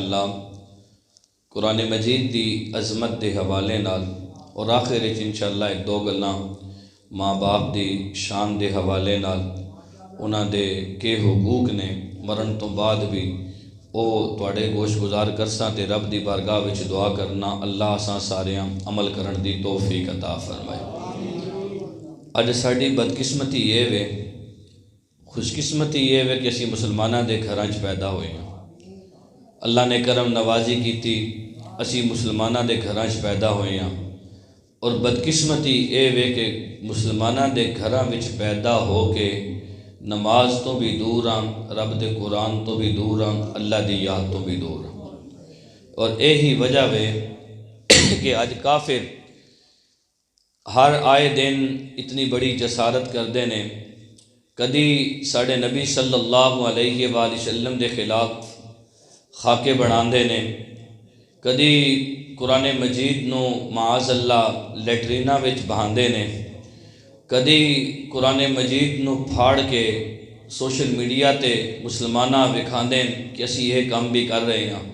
اللہ قرآن مجید دی عظمت دے حوالے نال اور آخر انشاءاللہ ایک دو گلاں ماں باپ دی شان دے حوالے نال انہاں دے کے حقوق نے مرن تو بعد بھی او تواڈے گوش گزار کرساں تے رب دی بارگاہ وچ دعا کرنا اللہ اساں ساریاں عمل کرن دی توفیق عطا فرمائے۔ اج ساڈی بدقسمتی یہ وے، خوش قسمتی یہ وے کہ اسی مسلماناں دے گھراں وچ پیدا ہوئے ہیں۔ اللہ نے کرم نوازی کیتی، اسی مسلماناں دے گھراں وچ پیدا ہوئے ہیں، اور بدقسمتی اے وے کہ مسلماناں دے گھراں وچ پیدا ہو کے نماز تو بھی دور ہاں، رب دے قرآن تو بھی دور ہاں، اللہ دی یاد تو بھی دور ہاں۔ اور یہی وجہ وے کہ اج کافر ہر آئے دن اتنی بڑی جسارت کردے نے، کدی ساڈے نبی صلی اللہ علیہ وآلہ وسلم دے خلاف خاکے بناندے نے، کدی قرآن مجید نو معاذ اللہ لیٹرینہ وچ بہاندے نے، کدی قرآن مجید نو پھاڑ کے سوشل میڈیا تے مسلماناں وکھاندے کہ اسی یہ کام بھی کر رہے ہیں۔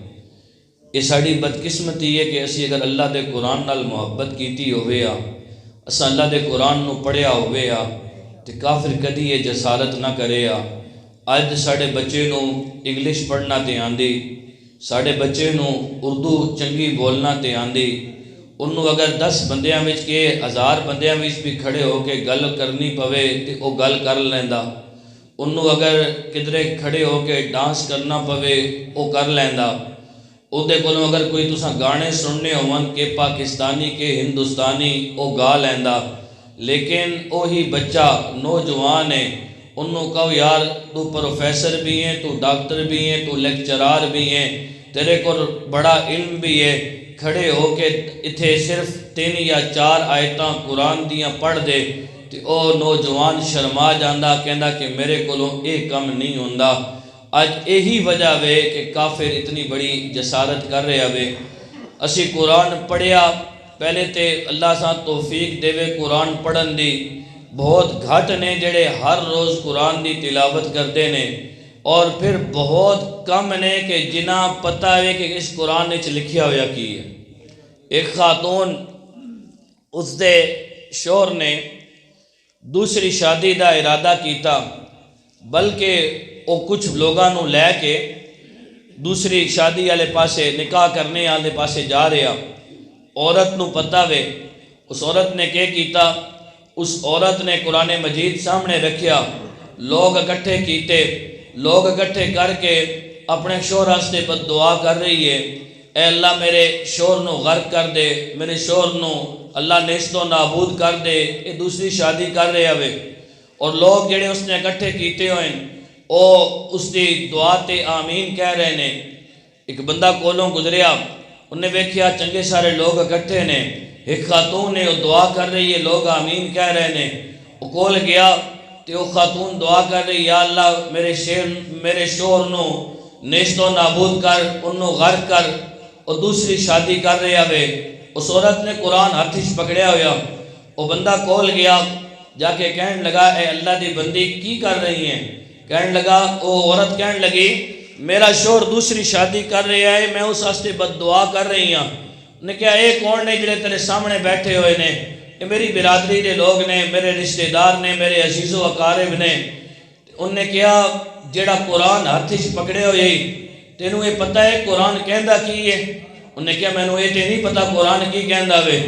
یہ ساڑی بدقسمتی ہے کہ اسی اگر اللہ دے قرآن نال محبت کیتی ہوئے اساں اللہ دے قرآن نو پڑھیا ہوئے تے کافر کدی یہ جسارت نہ کرے۔ اج ساڑے بچے نو انگلش پڑھنا تے آندی، ساڑے بچے نو اردو چنگی بولنا تے آندی، انہوں اگر 10 بندیاں وچ کے 1000 بندیاں وچ بھی کھڑے ہو کے گل کرنی پوے تے او گل کر لیندا، انہوں اگر کدرے کھڑے ہو کے ڈانس کرنا پوے او کر لیندا، او دے کولوں اگر کوئی تساں گانے سننے ہون کہ پاکستانی کے ہندوستانی او گا لیندا۔ لیکن وہی بچہ نوجوان ہے، انہوں کہو یار تو پروفیسر بھی ہیں، تو ڈاکٹر بھی ہیں، تو لیکچرار بھی ہیں، تیرے کو بڑا علم بھی ہے، کھڑے ہو کے اتھے صرف 3 یا 4 آیتاں قرآن دیاں پڑھ دے تے او نوجوان شرما جاندہ کہندا کہ میرے کولوں اے کم نہیں ہوندا۔ اج یہی وجہ وے کہ کافر اتنی بڑی جسارت کر رہے ہوئے۔ اسی قرآن پڑھیا، پہلے تے اللہ ساں توفیق دے وے قرآن پڑھن دی، بہت گھٹ نے جڑے ہر روز قرآن دی تلاوت کرتے نے، اور پھر بہت کم نے کہ جنہ پتہ ہے کہ اس قرآن وچ لکھیا ہویا کی ہے۔ ایک خاتون اس دے شوہر نے دوسری شادی دا ارادہ کیتا، بلکہ وہ کچھ لوگاں نو لے کے دوسری شادی والے پاسے نکاح کرنے والے پاسے جا رہا۔ عورت نو پتہ وے، اس عورت نے کیا کیتا، اس عورت نے قرآن مجید سامنے رکھیا، لوگ اکٹھے کیتے، لوگ اکٹھے کر کے اپنے شوہر واسطے بد دعا کر رہی ہے، اے اللہ میرے شوہر نو غرق کر دے، میرے شوہر نو اللہ نیست و نابود کر دے، یہ دوسری شادی کر رہے ہوئے۔ اور لوگ جڑے اس نے اکٹھے کیتے ہوئے او اس دی دعا تے آمین کہہ رہے نے۔ ایک بندہ کولوں گزریا، انہیں ویکھیا چنگے سارے لوگ اکٹھے نے، ایک خاتون نے وہ دعا کر رہی ہے، لوگ آمین کہہ رہے نے، وہ کول گیا تے وہ خاتون دعا کر رہی، یا اللہ میرے شوہر نو نیست و نابود کر، انہوں غرق کر، اور دوسری شادی کر رہے ہوئے۔ اس عورت نے قرآن ہاتھ وچ پکڑیا ہویا، وہ بندہ کول گیا، جا کے کہنے لگا اے اللہ دی بندی کی کر رہی ہیں؟ کہنے لگا، وہ عورت کہنے لگی میرا شوہر دوسری شادی کر رہا ہے، میں اس واسطے بد دعا کر رہی ہاں۔ نے کہا اے کون نے جڑے تیرے سامنے بیٹھے ہوئے نے؟ یہ میری برادری دے لوگ نے، میرے رشتہ دار نے، میرے عزیز و اقارب نے۔ انہوں نے کہا جڑا قرآن ہاتھ وچ پکڑے ہوئے تینوں یہ پتہ ہے قرآن کہندا کی ہے؟ انہوں نے کہا مینوں یہ تے نہیں پتہ قرآن کی کہندا وے،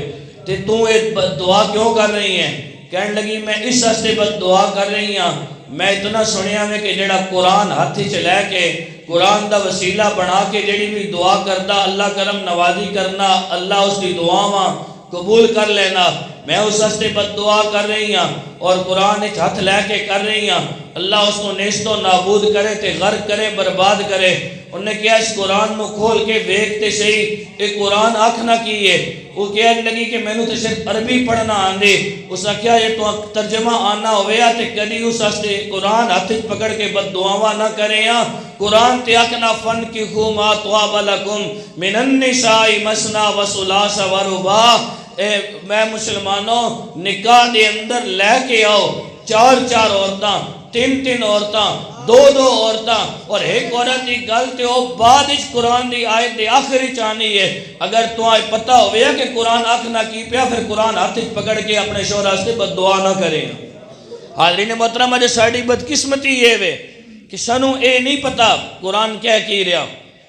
تے تو یہ بد دعا کیوں کر رہی ہیں؟ کہنے لگی میں اس واسطے بد دعا کر رہی ہاں، میں اتنا سنیا میں کہ جڑا قرآن ہاتھ وچ لے کے قرآن دا وسیلہ بنا کے جڑی بھی دعا کردا اللہ کرم نوازی کرنا، اللہ اس کی دعاواں قبول کر لینا، میں اس واسطے بد دعا کر رہی ہاں اور قرآن وچ ہاتھ لے کے کر رہی ہاں، اللہ اس کو نیست و نابود کرے تے غرق کرے، برباد کرے۔ انہوں نے کہا اس قرآن نو کھول کے ویکھتے صحیح، ایک قرآن آکھنا کی ہے؟ وہ کہنے لگی کہ میں نے تو صرف عربی پڑھنا آندے۔ اس نے کہا یہ تو ترجمہ آنا ہویا تے کدی اس واسطے قرآن ہاتھ پکڑ کے بد دعاواں نہ کرے ہاں۔ قرآن تے آکھنا فن کی ما طاب لکم من النساء مثنی و ثلاث و رباع، میں مسلمانوں نکاح دے اندر لے کے آؤ 4 عورتاں، تین عورتاں، دو عورتاں اور ایک عورت کی گل تے او بعد وچ قرآن دی آیت دے آخری چانی ہے۔ اگر تو آئے پتہ ہوئے کہ قرآن آکھ نہ کی پیا، پھر قرآن ہاتھ پکڑ کے اپنے شوہر سے بد دعا نہ کریں۔ حاضرین محترم، اج ساڈی بدقسمتی یہ وے کہ سانوں اے نہیں پتا قرآن کہہ کی رہا،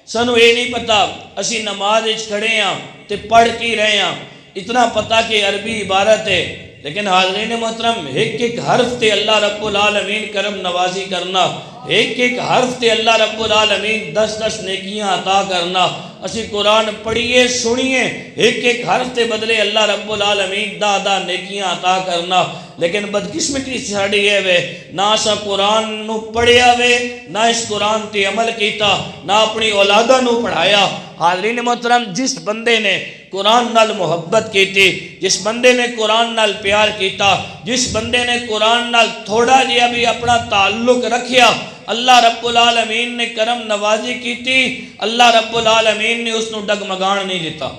سانوں اے نہیں پتا اسی نماز وچ کھڑے ہاں تے پڑھ کی رہے ہاں، اتنا پتا کہ عربی عبارت ہے، لیکن حاضرین محترم ایک حرف تے اللہ رب العالمین کرم نوازی کرنا، ایک حرف تے اللہ رب العالمین 10 نیکیاں عطا کرنا۔ اسی قرآن پڑھیے سنیے، ایک حرف تے بدلے اللہ رب العالمین 10 نیکیاں عطا کرنا، لیکن بدقسمتی ساڈی ہے وے نہ اسا قرآن نو پڑھیا وے، نہ اس قرآن تے عمل کیتا، نہ اپنی اولاداں نو پڑھایا۔ حاضرین محترم، جس بندے نے قرآن نال محبت کیتی، جس بندے نے قرآن نال پیار کیتا، جس بندے نے قرآن نال تھوڑا جہا بھی اپنا تعلق رکھیا، اللہ رب العالمین نے کرم نوازی کیتی، اللہ رب العالمین نے اس نو ڈگمگان نہیں دیتا۔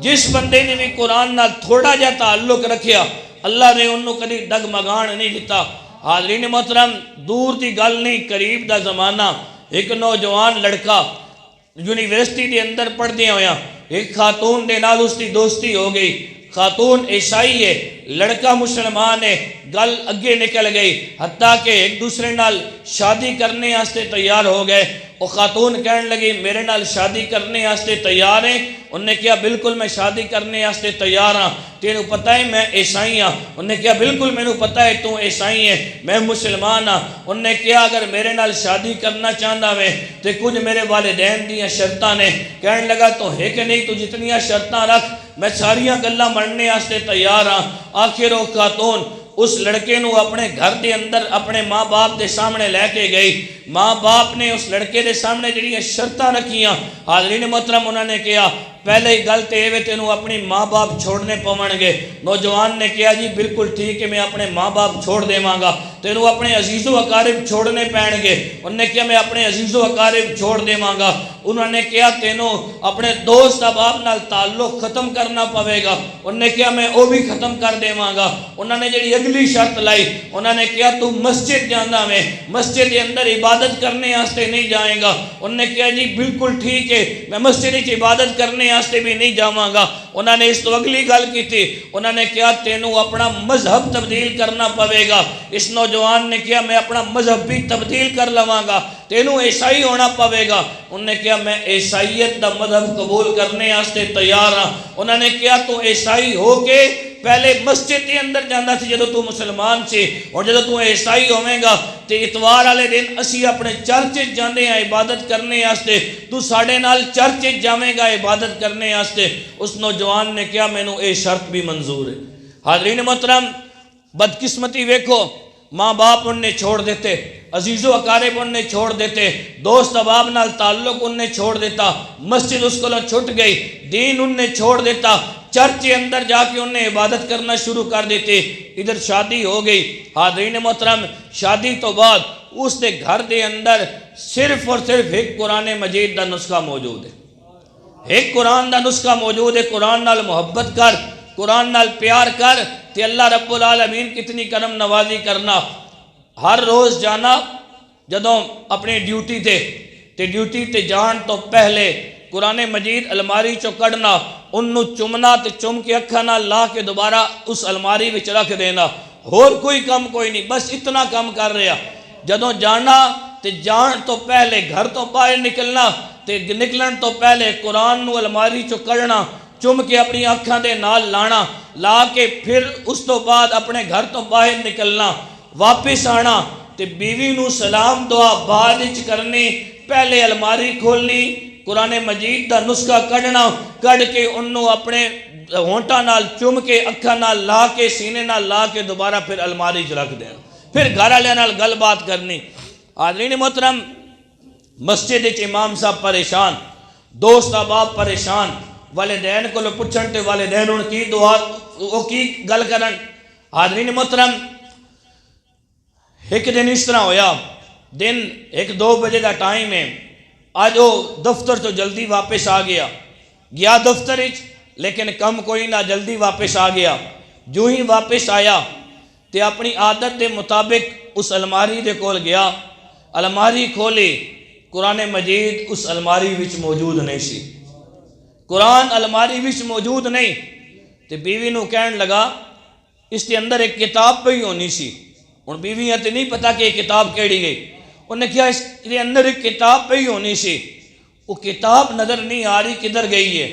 جس بندے نے بھی قرآن نال تھوڑا جہا تعلق رکھیا، اللہ نے انہوں کدی ڈگمگان نہیں دیتا۔ حاضرین محترم، دور دی گل نہیں، قریب دا زمانہ، ایک نوجوان لڑکا یونیورسٹی دے اندر پڑھ دیا ہویا، ایک خاتون دے نال اس کی دوستی ہو گئی، خاتون عیسائی ہے، لڑکا مسلمان ہے، گل اگے نکل گئی، حتیٰ کہ ایک دوسرے نال شادی کرنے آستے تیار ہو گئے۔ وہ خاتون کہنے لگی میرے نال شادی کرنے آستے تیار ہیں؟ انہوں نے کہا بالکل میں شادی کرنے آستے تیار ہاں، تینوں پتہ ہے میں عیسائی ہاں؟ انہوں نے کہا بالکل مینوں پتہ ہے تو عیسائی ہے، میں مسلمان ہاں۔ انہوں نے کہا اگر میرے نال شادی کرنا چاہتا ہے تو کچھ میرے والدین دیاں شرطاں نے۔ کہنے لگا تو ہے کہ نہیں، تو جتنیاں شرطاں رکھ، میں ساریاں گلاں مننے آستے تیار ہاں۔ آخر وہ خاتون اس لڑکے نو اپنے گھر دے اندر اپنے ماں باپ دے سامنے لے کے گئی، ماں باپ نے اس لڑکے دے سامنے جڑیاں شرطاں رکھیاں۔ حاضرین محترم، انہوں نے کہا پہلے ہی گل تے ایویں تینوں اپنی ماں باپ چھوڑنے پون گے۔ نوجوان نے کہا جی بالکل ٹھیک ہے، میں اپنے ماں باپ چھوڑ دیواں گا، تینوں اپنے عزیز و اقارب چھوڑنے پین گے۔ انہوں نے کہا میں اپنے عزیز و اقارب چھوڑ دیواں گا۔ انہوں نے کہا تینوں اپنے دوست احباب نال تعلق ختم کرنا پوے گا۔ انہوں نے کہا میں وہ بھی ختم کر دیواں گا۔ انہوں نے جڑی اگلی شرط لائی، انہوں نے کہا تو مسجد جانا میں مسجد کے اندر عبادت کرنے آستے نہیں جائیں گا۔ انہوں نے کہا جی بالکل ٹھیک ہے، میں مسجد کی عبادت کرنے آستے بھی نہیں جاواں گا۔ انہوں نے اس تو اگلی گل کی تھی، انہوں نے کہا تینوں اپنا مذہب تبدیل کرنا پوے گا۔ اس نوجوان نے کہا میں اپنا مذہب بھی تبدیل کر لواں گا، تینوں عیسائی ہونا پوے گا۔ انہوں نے کہا میں عیسائیت دا مذہب قبول کرنے آستے تیار ہاں۔ انہوں نے کہا تو عیسائی ہو کے پہلے مسجد کے اندر جانا سی جدو تو مسلمان سی، اور جدو تو عیسائی ہوئے گا تو اتوار والے دن اسی اپنے چرچ جانے ہیں عبادت کرنے آستے، تو ساڑھے نال چرچ جاویں گا عبادت کرنے آستے۔ اس نوجوان نے کہا میں نو اے شرط بھی منظور ہے۔ حاضرین محترم، بدقسمتی ویکھو، ماں باپ ان نے چھوڑ دیتے، عزیز و اقارب ان نے چھوڑ دیتے، دوست احباب نال تعلق ان نے چھوڑ دیتا، مسجد اس کو چھٹ گئی، دین ان نے چھوڑ دیتا، چرچ کے اندر جا کے انہیں عبادت کرنا شروع کر دیتے۔ ادھر شادی ہو گئی۔ حاضرین محترم، شادی تو بعد اس دے گھر دے اندر صرف اور صرف ایک قرآن مجید دا نسخہ موجود ہے، ایک قرآن دا نسخہ موجود ہے۔ قرآن نال محبت کر، قرآن نال پیار کر، تے اللہ رب العالمین کتنی کرم نوازی کرنا۔ ہر روز جانا جدوں اپنی ڈیوٹی تے ڈیوٹی تے جان تو پہلے قرآن مجید الماری چو کڑنا، انہوں چمنا تے چم کے اکھا نہ لا کے دوبارہ اس الماری وچ رکھ دینا، اور کوئی کم کوئی نہیں، بس اتنا کم کر رہا۔ جدوں جانا تے جان تو پہلے گھر تو باہر نکلنا تے نکلن تو پہلے قرآن نو الماری چو کڑنا، چم کے اپنی اکھاں دے نال لانا، لا کے پھر اس تو بعد اپنے گھر تو باہر نکلنا، واپس آنا تے بیوی نو سلام دعا بعد وچ کرنی، پہلے الماری کھولنی، قرآن مجید دا نسخہ کڑنا، کڑ کے انہوں اپنے ہونٹا نال چم کے اکھا نال لا کے سینے نال لا کے دوبارہ پھر الماری چ رکھ دینا، پھر گھر والے نال گل بات کرنی۔ حاضرین محترم، مسجد وچ امام صاحب پریشان، دوست احباب پریشان، والدین کو پوچھن تے والدین ان کی دعا وہ کی گل کرن۔ حاضرین محترم، ایک دن اس طرح ہویا، دن 1-2 بجے دا ٹائم ہے، آج وہ دفتر تو جلدی واپس آ گیا دفتر وچ، لیکن کم کوئی نہ، جلدی واپس آ گیا۔ جو ہی واپس آیا تے اپنی عادت دے مطابق اس الماری دے کول گیا، الماری کھولی، قرآن مجید اس الماری وچ موجود نہیں سی، قرآن الماری وچ موجود نہیں۔ تے بیوی نو کہن لگا اس کے اندر ایک کتاب پئی ہونی سی، ہن بیوی تے نہیں پتا کہ یہ کتاب کیڑی گئی، انہیں کیا اس کے اندر ایک کتاب پئی ہونی سی، وہ کتاب نظر نہیں آ رہی کدھر گئی ہے۔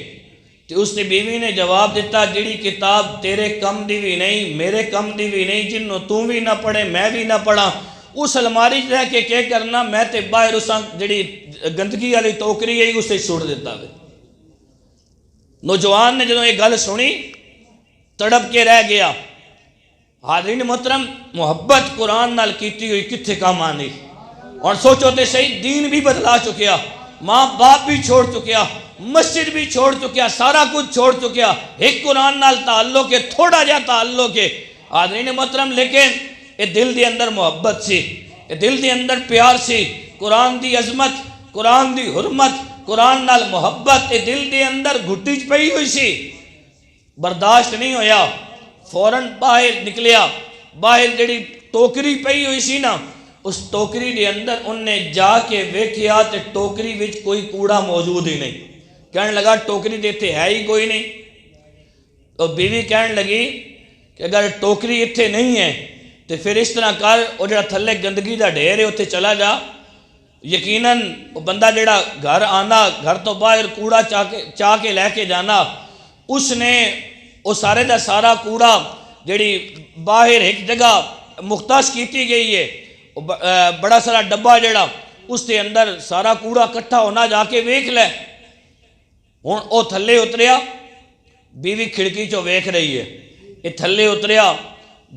تو اس نے بیوی نے جواب دیتا جڑی کتاب تیرے کم دی بھی نہیں میرے کم دی بھی نہیں، جنوں تو بھی نہ پڑھے میں بھی نہ پڑھا، اس الماری رہ کے کیا کرنا، میں تے باہر اساں جڑی گندگی والی ٹوکری ہے اسے چھوڑ دیتا ہے۔ نوجوان نے جدوں یہ گل سنی تڑپ کے رہ گیا۔ حاضرین محترم، محبت قرآن نال کیتی ہوئی کتھے کام آنی، اور سوچو تے صحیح، دین بھی بدلا چکیا، ماں باپ بھی چھوڑ چکیا، مسجد بھی چھوڑ چکیا، سارا کچھ چھوڑ چکیا، ایک قرآن نال تعلق ہے، تھوڑا جا تعلق ہے۔ حاضرین محترم، لیکن یہ دل دے اندر محبت سی، یہ دل دے اندر پیار سی، قرآن دی عظمت، قرآن دی حرمت، قرآن نال محبت یہ دل دے اندر گھٹی چ پئی ہوئی سی، برداشت نہیں ہویا، فوراً باہر نکلیا، باہر جڑی ٹوکری پئی ہوئی سی نا، اس ٹوکری دے اندر انہیں جا کے ویکھیا تے ٹوکری وچ کوئی کوڑا موجود ہی نہیں۔ کہنے لگا ٹوکری دیتے ہے ہی کوئی نہیں۔ تو بیوی کہنے لگی کہ اگر ٹوکری اتھے نہیں ہے تو پھر اس طرح کر، وہ جڑا تھلے گندگی دا ڈھیر ہے اتھے چلا جا، یقیناً وہ بندہ جڑا گھر آنا، گھر تو باہر کوڑا چاہ کے لے کے جانا، اس نے وہ سارے دا سارا کوڑا جڑی باہر ایک جگہ مختص کیتی گئی ہے، بڑا سارا ڈبہ جڑا اس کے اندر سارا کوڑا کٹھا ہونا، جا کے ویکھ لے۔ ہن او تھلے اتریا، بیوی کھڑکی چو ویکھ رہی ہے، یہ تھلے اتریا،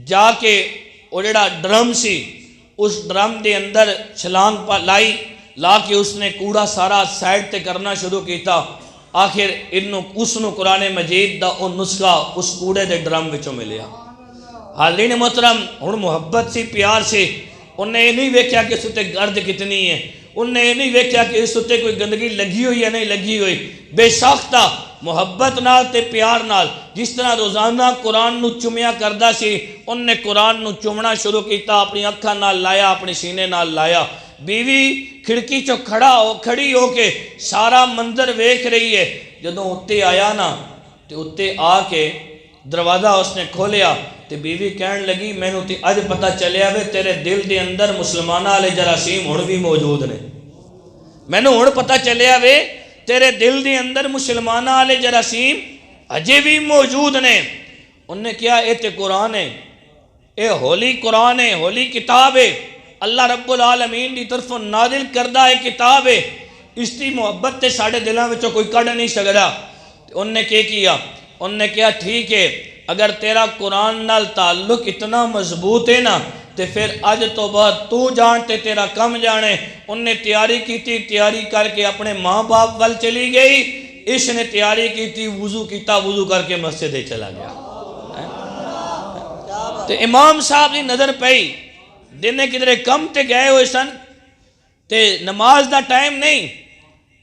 جا کے وہ جڑا ڈرم سی اس ڈرم دے اندر چھلانگ لائی، لا کے اس نے کوڑا سارا سائڈ تے کرنا شروع کیتا، آخر اس نو قرآن مجید دا او نسخہ اس کوڑے دے ڈرم وچوں ملیا۔ حاضرین محترم، ہن محبت سی، پیار سی، انہیں یہ نہیں ویکھیا کہ اس تے گرد کتنی ہے، انہیں یہ نہیں ویکھیا کہ اس تے کوئی گندگی لگی ہوئی یا نہیں لگی ہوئی، بے ساختہ محبت نال تے پیار نال، جس طرح روزانہ قرآن نو چومیا کردا سی، ان نے قرآن نو چومنا شروع کیتا، اپنی اکھاں نال لایا، اپنی سینے نال لایا۔ بیوی کھڑکی چو کھڑی ہو کے سارا منظر ویکھ رہی ہے۔ جدوں اتے آیا نا تو اتے آ کے دروازہ اس نے کھولیا تے بیوی کہن لگی مینوں تے اج پتہ چلیا وے تیرے دل دے اندر مسلمانہ والے جراثیم ہن بھی موجود نے، مینوں ہن پتہ چلیا وے تیرے دل دے اندر مسلمانہ والے جراثیم اجے بھی موجود نے۔ انہوں نے کیا اے تے قرآن ہے، اے ہولی قرآن ہے، ہولی کتاب ہے، اللہ رب العالمین دی طرف نازل کردہ ہے کتاب ہے، اس کی محبت تے ساڑھے دلاں وچوں کوئی کڑ نہیں سکدا۔ انہوں نے کیا انہوں نے کہا ٹھیک ہے، اگر تیرا قرآن نال تعلق اتنا مضبوط ہے نا تے پھر اج تو بعد تو جانتے تیرا کم جانے۔ انہوں نے تیاری کی، تیاری کر کے اپنے ماں باپ وال چلی گئی، اس نے تیاری کی، وضو کیتا، وضو کر کے مسجد چلا گیا۔ تے امام صاحب دی نظر پئی، دن کدھرے کم تے گئے ہوئے سن تے نماز دا ٹائم نہیں،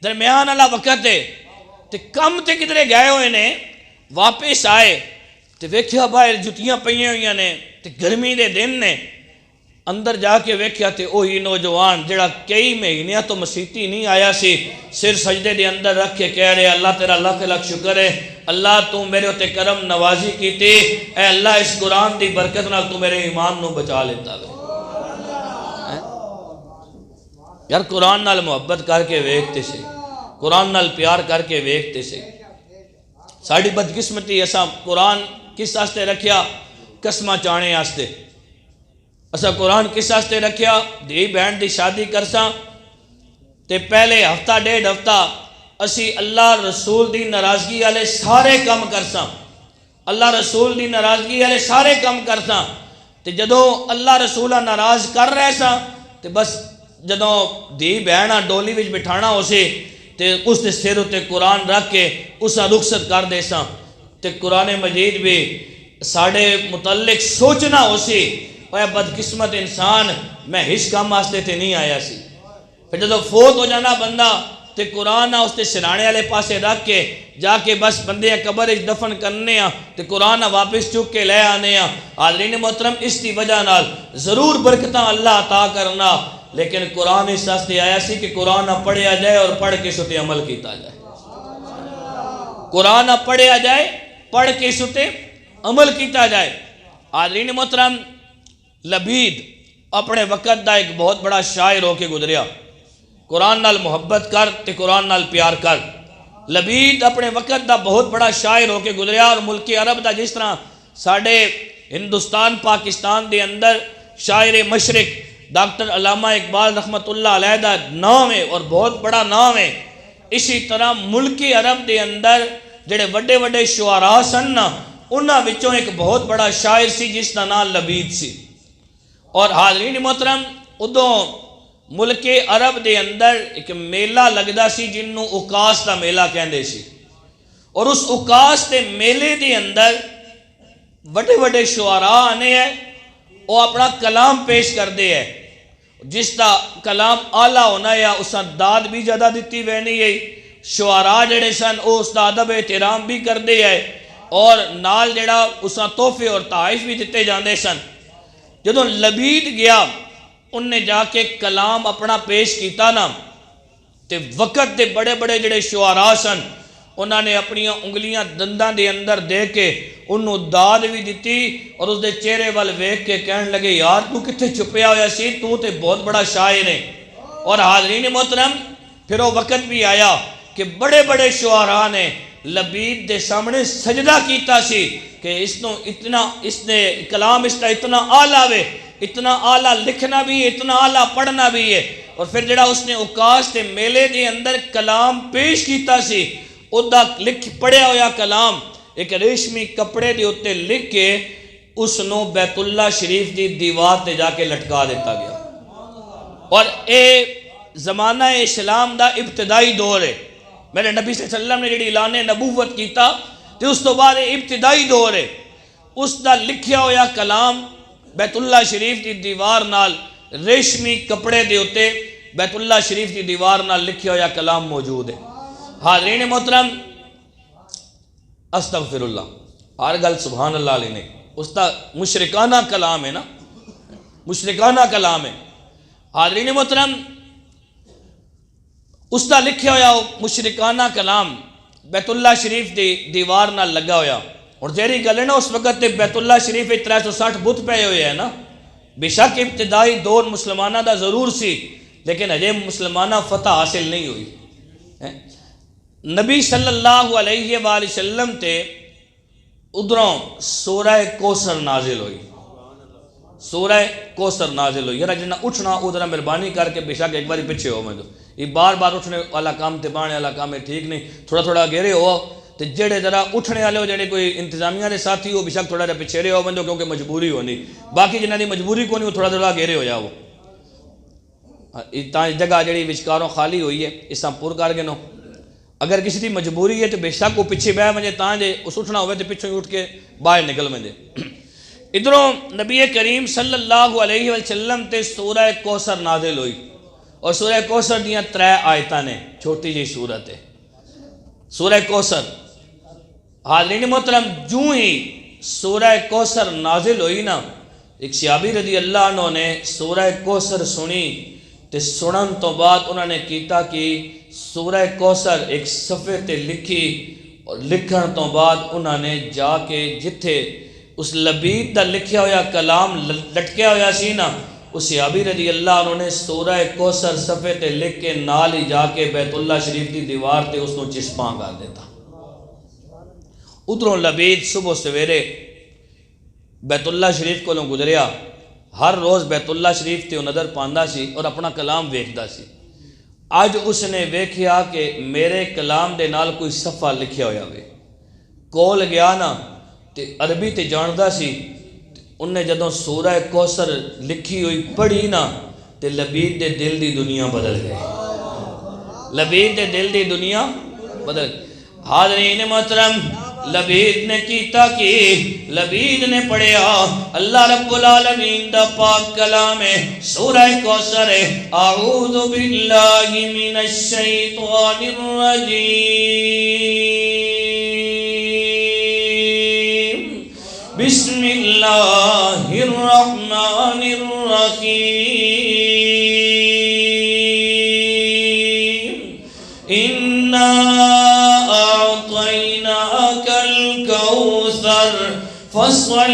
درمیان والا وقت ہے تے کم تے کدھرے گئے ہوئے نے، واپس آئے تے ویکھیا باہر جتیاں پئیاں ہوئیاں نے تے گرمی دے دن نے، اندر جا کے ویکھیا تے اوہی نوجوان جڑا کئی مہینیاں تو مسیتی نہیں آیا سی، سر سجدے دے اندر رکھ کے کہہ رہے اللہ تیرا لاکھ لاکھ شکر ہے، اللہ تو میرے ہوتے کرم نوازی کیتی، اے اللہ اس قرآن دی برکت نال تو میرے ایمان نو بچا لیتا ہے۔ یار قرآن نال محبت کر کے ویکھتے سے، قرآن نال پیار کر کے ویکھتے سے۔ ساڑی بدقسمتی ایسا قرآن کس واسطے رکھیا؟ قسمہ چانے واسطے۔ اسا قرآن کس واسطے رکھیا؟ دی بہن دی شادی کرساں تے پہلے ہفتہ ڈیڑھ ہفتہ اسی اللہ رسول دی ناراضگی والے سارے کم کرساں، اللہ رسول دی ناراضگی والے سارے کم کرساں تے جدوں اللہ رسولہ ناراض کر رہے ساں تے بس جدوں دی بہنہ ڈولی وچ بٹھانا ہو سی تے اس دے سر تے قرآن رکھ کے اسا رخصت کر دے ساں تے قرآن مجید بھی ساڑے متعلق سوچنا ہو سی، اے بدقسمت انسان میں ہش کام واسطے تے نہیں آیا سی۔ پھر جدو فوت ہو جانا بندہ تے قرآن اس تے سرانے والے پاسے رکھ کے جا کے بس بندے قبر دفن کرنے تے قرآن واپس چک کے لے آنے حاضرین محترم اس کی وجہ نال ضرور برکتاں اللہ عطا کرنا، لیکن قرآن اس واسطے آیا سی کہ قرآن پڑھیا جائے اور پڑھ کے اس تے عمل کیتا جائے۔ قرآن پڑھیا جائے، پڑھ کے اس تے عمل کیتا جائے۔ حاضرین محترم لبید اپنے وقت دا ایک بہت بڑا شاعر ہو کے گزریا، قرآن نال محبت کر تے قرآن نال پیار کر۔ لبید اپنے وقت دا بہت بڑا شاعر ہو کے گزریا، اور ملک عرب دا جس طرح ساڑھے ہندوستان پاکستان دے اندر شاعر مشرق ڈاکٹر علامہ اقبال رحمت اللہ علیہ دا نام ہے اور بہت بڑا نام ہے، اسی طرح ملک عرب دے اندر جڑے وڈے وڈے شعراء سن نا، انہاں وچوں ایک بہت بڑا شاعر سی جس دا نام لبید سی۔ اور حاضرین محترم ادوں ملک عرب دے اندر ایک میلہ لگدا سی جنوں اکاس دا میلہ کہندے سی، اور اس اکاس دے میلے دے اندر وڈے وڈے شعراء آنے ہیں، وہ اپنا کلام پیش کردے ہیں، جس دا کلام اعلیٰ ہونا ہے اساں داد بھی زیادہ دیتی وینی ہے، شعراء جڑے سن اس دا ادب احترام بھی کردے ہیں، اور نال جڑا اساں تحفے اور تحائف بھی دیتے جاندے سن۔ جدوں لبید گیا ان نے جا کے کلام اپنا پیش کیتا نا، تے وقت دے بڑے بڑے جڑے شعراء سن انہاں نے اپنی انگلیاں دنداں دے اندر دے کے انہوں داد بھی دیتی، اور اس دے چہرے وال ویکھ کے کہن لگے یار تو کتنے چھپیا ہویا سی، تو تے بہت بڑا شاعر ہے۔ اور حاضرین محترم پھر وہ وقت بھی آیا کہ بڑے بڑے شعراء نے لبید دے سامنے سجدہ کیتا سی کہ اس نے کلام اس کا اتنا اعلیٰ ہے، اتنا اعلیٰ لکھنا بھی ہے، اتنا اعلیٰ پڑھنا بھی ہے۔ اور پھر جڑا اس نے اکاس تے میلے دے اندر کلام پیش کیتا سی، ادا پڑھیا ہویا کلام ایک ریشمی کپڑے دے اتے لکھ کے اس نو بیت اللہ شریف دی دیوار تے جا کے لٹکا دیتا گیا۔ اور اے زمانہ اسلام دا ابتدائی دور ہے، میرے نبی صلی اللہ علیہ وسلم نے جڑی اعلان نبوت کیتا تے اس تو بعد ابتدائی دور ہے، اس دا لکھیا ہویا کلام بیت اللہ شریف دی دیوار نال ریشمی کپڑے دے اتے بیت اللہ شریف دی دیوار نال لکھیا ہویا کلام موجود ہے۔ حاضرین محترم استغفر اللہ، ہر گل سبحان اللہ علیہ نے، اس دا مشرکانہ کلام ہے نا، مشرکانہ کلام ہے۔ حاضرین محترم اس دا لکھیا ہویا مشرکانہ کلام بیت اللہ شریف دی دیوار نال لگا ہویا، اور جیری گل ہے نا اس وقت بیت اللہ شریف 360 بت پے ہوئے ہیں نا۔ بے شک ابتدائی دور مسلمانہ دا ضرور سی، لیکن اجے مسلمانہ فتح حاصل نہیں ہوئی۔ نبی صلی اللہ علیہ وآلہ وسلم تے ادھروں سورہ کوثر نازل ہوئی، سورہ کوثر نازل ہوئی۔ یار جنہ اٹھنا ادھر مہربانی کر کے بے شک ایک باری پیچھے ہو، میں تو یہ بار بار اٹھنے والا کام تے بانے والا کام ہے ٹھیک نہیں، تھوڑا تھوڑا گھیرے ہو تے جڑے ذرا اٹھنے والے ہو جڑے کوئی انتظامیہ دے ساتھی ہو بے شک تھوڑا جا پیچھے رہے ہو بندو، کیونکہ مجبوری ہونی، باقی جنہ دی مجبوری کو نہیں تھوڑا تھوڑا گھیرے ہو جاؤ۔ جگہ جڑی وچکاروں خالی ہوئی ہے اس طرح پور کر گنو، اگر کسی دی مجبوری ہے تو بے شک وہ پیچھے بہ مجھے تاں جے اس اٹھنا ہوئے تو پچھوں ہی اٹھ کے باہر نکل مجھے۔ ادھروں نبی کریم صلی اللہ علیہ وسلم تے سورہ کوثر نازل ہوئی، اور سورہ کوثر دیاں 3 آیتاں نے، چھوٹی جی سورت ہے سورہ کوثر۔ حاضرین محترم جو ہی سورہ کوثر نازل ہوئی نا، ایک صحابی رضی اللہ عنہ نے سورہ کوثر سنی تے سنن تو بعد انہوں نے کیتا کہ سورہ کوثر ایک صفحے تے لکھی، اور لکھن تو بعد انہوں نے جا کے جتھے اس لبید دا لکھیا ہویا کلام لٹکیا ہویا سی نا، اس صحابی رضی اللہ عنہ نے سورہ کوثر صفحے تے لکھ کے نال ہی جا کے بیت اللہ شریف کی دیوار تے اس نو چسپاں کر دیتا۔ ادھروں لبید صبح سویرے بیت اللہ شریف کو گزریا، ہر روز بیت اللہ شریف تے نظر پاندا سی اور اپنا کلام ویکھدا سی۔ اج اس نے ویکھیا کہ میرے کلام دے نال کوئی صفحہ لکھیا ہویا وے، کول گیا نا تے عربی تے جاندا سی، انہیں جدوں سورہ کوثر لکھی ہوئی پڑھی نا تے لبید دے دل دی دنیا بدل گئی، لبید دے دل دی دنیا بدل گئی۔ حاضرین محترم لبید نے کیتا کی لبید نے پڑھیا اللہ رب العالمین دا پاک کلام ہے سورہ کوثر ہے اعوذ باللہ من الشیطان الرجیم بسم اللہ الرحمن الرحیم اِنَّا أعطيناك الكوثر فصل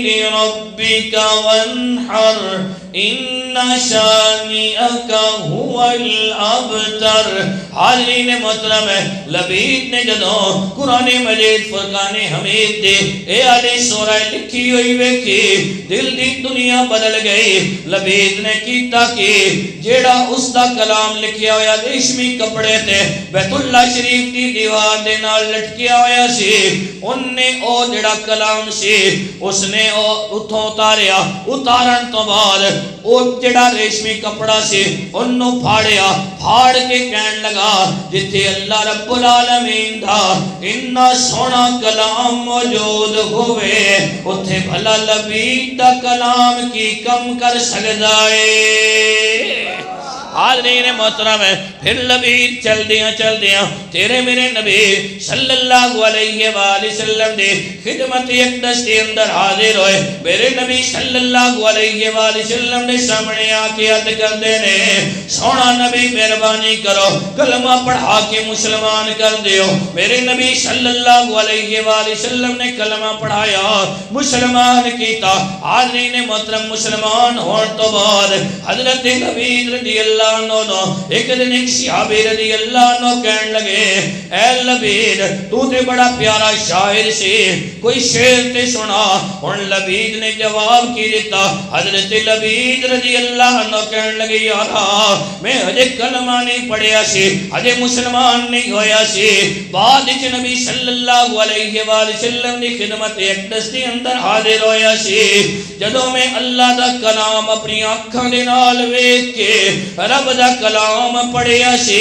لربك وانحر إن شانئك هو الأبتر. حاضرین محترم ہے لبید نے جدوں قرآن مجید فرقان حمید دے اے علی سورہ لکھی ہوئی ویکھی دل دی دنیا بدل گئی. لبید نے کیتا کہ جیڑا اس دا کلام لکھیا ہویا ریشمی کپڑے تے بیت اللہ شریف دی دیوار دے نال لٹکیا ہویا سی ان نے او جیڑا کلام سی اس نے او اتھوں اتاریا. اتارن تو بعد او جیڑا ریشمی کپڑا سی انہوں پھاڑیا پھاڑ کے کہن لگا جتے اللہ رب العالمین دا اتنا سونا کلام موجود ہوئے اتھے بھلا لبید دا کلام کی کم کر سکتا ہے. حاضرین محترم ہے پھر لبید چل دیاں تیرے میرے نبی صلی اللہ علیہ وآلہ وسلم دے خدمت اقدس کے اندر حاضر ہوئے. میرے نبی صلی اللہ علیہ وآلہ وسلم نے سامنے آکے عد کر دینے سونا نبی مہربانی کرو کلمہ پڑھا کے مسلمان کر دیو. میرے نبی صلی اللہ علیہ وآلہ وسلم نے کلمہ پڑھایا مسلمان کیتا. حاضرین محترم مسلمان ہون تو بعد حضرت لبید رضی اللہ عنہ ایک دن ایک صحابی رضی اللہ عنہ کہن لگے اے لبید تو تے بڑا پیارا شاعر سی کوئی شعر تے سنا. اور لبید نے جواب کی دیتا حضرت لبید رضی اللہ عنہ کہن لگے یارا میں ہجے کلمہ نہیں پڑھیا سی ہجے مسلمان نہیں ہویا سی بعد اچ نبی صلی اللہ علیہ وآلہ وسلم نے خدمت اقدس کے اندر حاضر ہویا سی. جدوں میں اللہ دا کلام اپنی آنکھاں دے نال ویکھ کے رب دا کلام پڑھیا سی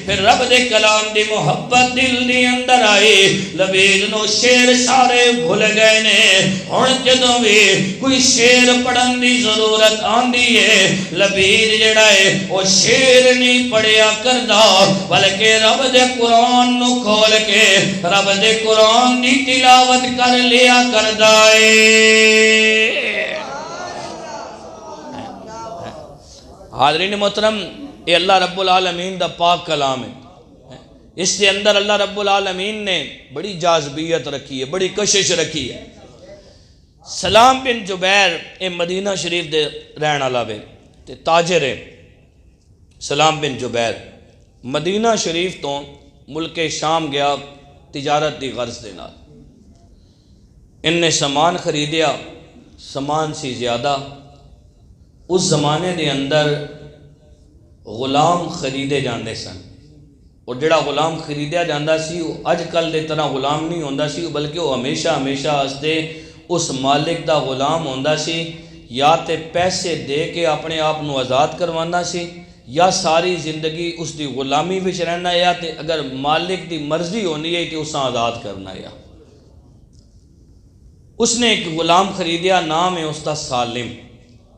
پھر رب دے کلام دی محبت دل دی اندر آئی. لبید نو شعر سارے بھول گئے نے. ہن جدوں بھی کوئی شعر پڑھن دی ضرورت آندی ہے لبید جڑا ہے وہ شعر نہیں پڑھیا کردا بلکہ رب دے قرآن نو کھول کے رب دے قرآن دی تلاوت کر لیا کردا ہے. حاضرین محترم یہ اللہ رب العالمین دا پاک کلام ہے. اس کے اندر اللہ رب العالمین نے بڑی جاذبیت رکھی ہے بڑی کشش رکھی ہے. سلام بن جبیر اے مدینہ شریف دے رہن والا وے تے تاجر ہے. سلام بن جبیر مدینہ شریف تو ملک شام گیا تجارت دی غرض دے نال. ان نے سامان خریدیا سامان سی زیادہ. اس زمانے دے اندر غلام خریدے جاندے سن اور جڑا غلام خریدیا جاندہ سی وہ اج کل دے طرح غلام نہیں ہوندہ سی بلکہ وہ ہمیشہ ہستے اس مالک دا غلام ہوندہ سی. یا تے پیسے دے کے اپنے آپ نو آزاد کروانا سی یا ساری زندگی اس دی غلامی وچ رہنا یا تے اگر مالک دی مرضی ہونی ہے کہ اساں آزاد کرنا ہے. اس نے ایک غلام خریدیا نام ہے اس دا سالم.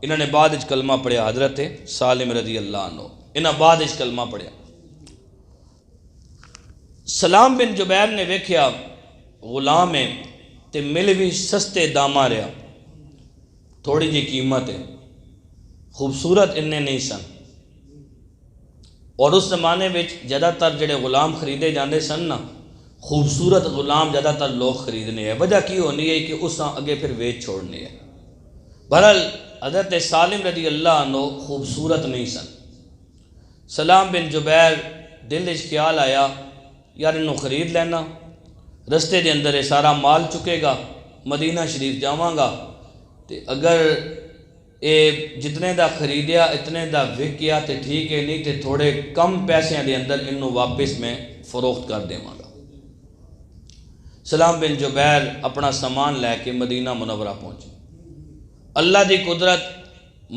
انہوں نے بعد اچ کلمہ پڑھیا حضرت سالم رضی اللہ عنہ انہوں بعد اچ کلمہ پڑھیا. سلام بن جبیر نے ویکھیا غلام ہے تے مل بھی سستے داما رہا تھوڑی جی قیمت ہے خوبصورت انہیں نہیں سن. اور اس زمانے وچ زیادہ تر جڑے غلام خریدے جاندے سن نا خوبصورت غلام زیادہ تر لوگ خریدنے ہیں. وجہ کی ہونی ہے کہ اس اگے پھر ویچ چھوڑنے ہے. بہرحال حضرت سالم رضی اللہ عنہ خوبصورت نہیں سن. سلام بن جبیر دل اچ خیال آیا یار انہوں خرید لینا رستے دے اندر یہ سارا مال چکے گا مدینہ شریف جاواں گا تے اگر اے جتنے دا خریدیا اتنے دا وکیا تے ٹھیک ہے نہیں تے تھوڑے کم پیسے دے اندر انہوں واپس میں فروخت کر دیواں گا. سلام بن جبیر اپنا سامان لے کے مدینہ منورہ پہنچے. اللہ دی قدرت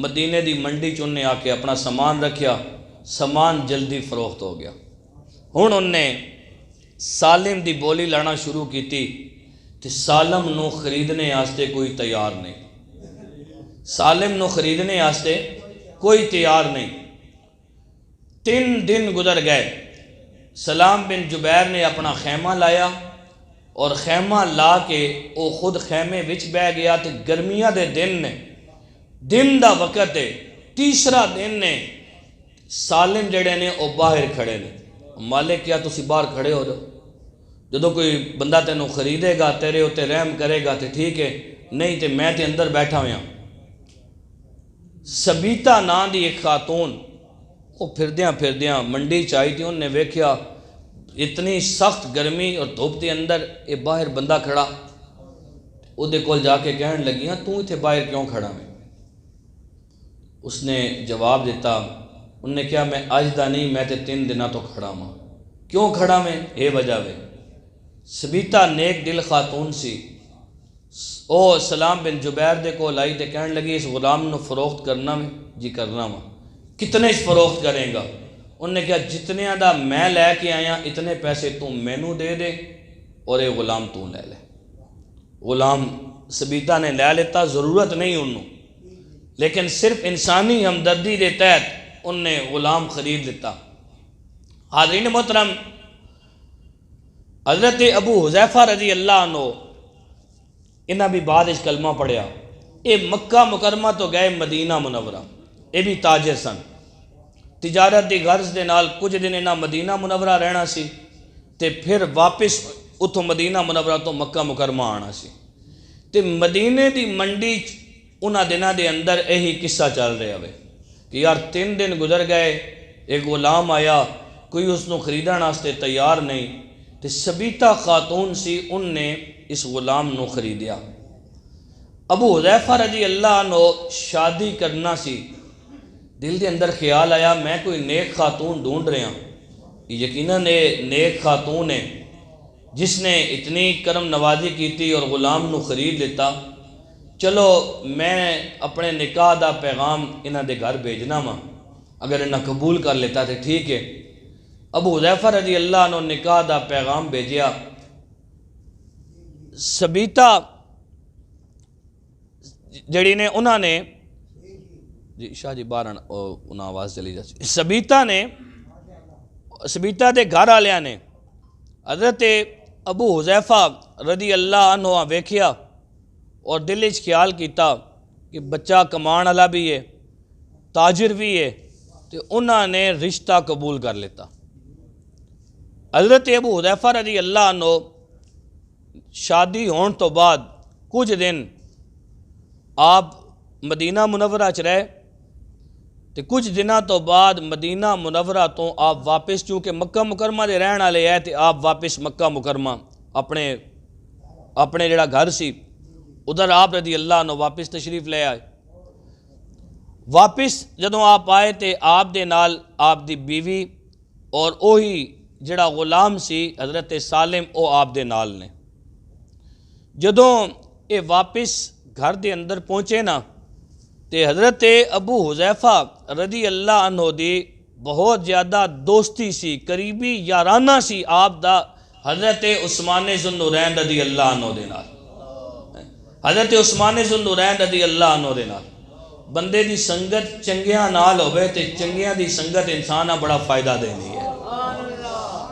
مدینے دی منڈی چننے آ کے اپنا سامان رکھیا سامان جلدی فروخت ہو گیا. ہن انہیں سالم دی بولی لانا شروع کی تھی تے سالم نو خریدنے آستے کوئی تیار نہیں، سالم نو خریدنے آستے کوئی تیار نہیں۔ 3 دن گزر گئے، سلام بن جبیر نے اپنا خیمہ لایا اور خیمہ لا کے وہ خود خیمے وچ بہ گیا، تے گرمیاں دے دن دا وقت ہے، تیسرا دن نے، سالم جڑے نے وہ باہر کھڑے نے۔ مالک کیا تسی باہر کھڑے ہو جاؤ، جدو کوئی بندہ تینوں خریدے گا تیرے اتے رحم کرے گا تے ٹھیک ہے، نہیں تے میں تے اندر بیٹھا ہویا۔ سبیتا نام دی ایک خاتون وہ پھردیاں منڈی چاہی تھی، انہوں نے ویکھیا اتنی سخت گرمی اور دھوپ دے اندر یہ باہر بندہ کھڑا، او دے کول جا کے کہن لگیاں تو اتنے باہر کیوں کھڑا میں؟ اس نے جواب دیتا، انہوں نے کہا میں آج دا نہیں، میں تے 3 دنوں تو کھڑا ہاں۔ کیوں کھڑا میں؟ یہ وجہ ہے، سبیتا نیک دل خاتون سی، او سلام بن جبیر دے کو لائی تے کہن لگی اس غلام نو فروخت کرنا میں؟ جی کرنا وا۔ کتنے فروخت کریں گا؟ انہوں نے کہا جتنے دا میں لے کے آیا اتنے پیسے تو مینوں دے دے اور یہ غلام تو لے لے۔ غلام سبیتا نے لے لیتا، ضرورت نہیں انہوں، لیکن صرف انسانی ہمدردی دے تحت ان نے غلام خرید لیتا۔ حاضرین محترم، حضرت ابو حذیفہ رضی اللہ عنہ انہاں بھی بعد اس کلمہ پڑھیا، اے مکہ مکرمہ تو گئے مدینہ منورہ، اے بھی تاجر سن، تجارت دی غرض دے نال کچھ دن انہاں مدینہ منورہ رہنا سی تے پھر واپس اتھوں مدینہ منورہ تو مکہ مکرمہ آنا سی۔ تے مدینے دی منڈی انہاں دنوں دے اندر یہی قصہ چل رہا ہے کہ یار 3 دن گزر گئے، ایک غلام آیا، کوئی اس نو خریدن واسطے تیار نہیں، تے سبیتا خاتون سی، ان نے اس غلام نو خریدیا۔ ابو حذیفہ رضی اللہ عنہ شادی کرنا سی، دل دے اندر خیال آیا میں کوئی نیک خاتون ڈھونڈ رہا ہوں، یقیناً نیک خاتون ہے جس نے اتنی کرم نوازی کیتی اور غلام نو خرید لیتا، چلو میں اپنے نکاح دا پیغام انہاں دے گھر بھیجنا وا، اگر انہاں قبول کر لیتا تے ٹھیک ہے۔ ابو حذیفہ رضی اللہ عنہ نکاح دا پیغام بھیجیا۔ سبیتا جڑی نے انہاں نے جی شاہ جی باہر انہاں آواز چلی جاتی، سبیتا دے گھر والیاں نے حضرت ابو حذیفہ رضی اللہ عنہ ویکھیا اور دل وچ خیال کیتا کہ بچہ کمان والا بھی ہے، تاجر بھی ہے، تو انہاں نے رشتہ قبول کر لیتا۔ حضرت ابو حذیفہ رضی اللہ عنہ شادی ہون تو بعد کچھ دن آپ مدینہ منورہ چ رہے، تو کچھ دنوں تو بعد مدینہ منورہ تو آپ واپس، چونکہ مکہ مکرمہ دے رہن والے ہے، تو آپ واپس مکہ مکرمہ اپنے جڑا گھر سی ادھر آپ رضی اللہ عنہ واپس تشریف لے آئے۔ واپس جدوں آپ آئے تے آپ دے نال آپ دی بیوی اور وہی جڑا غلام سی حضرت سالم او آپ دے نال نے۔ جدوں یہ واپس گھر دے اندر پہنچے نا تے حضرت ابو حذیفہ رضی اللہ عنہ دی بہت زیادہ دوستی سی، قریبی یارانہ سی آپ دا حضرت عثمان ذو النورین رضی اللہ عنہ دے نال۔ حضرت عثمان ذو النورین رضی اللہ عنہ دے نال بندے دی سنگت چنگیاں نال ہوئے تے چنگیاں دی سنگت انسانہ بڑا فائدہ دینی ہے۔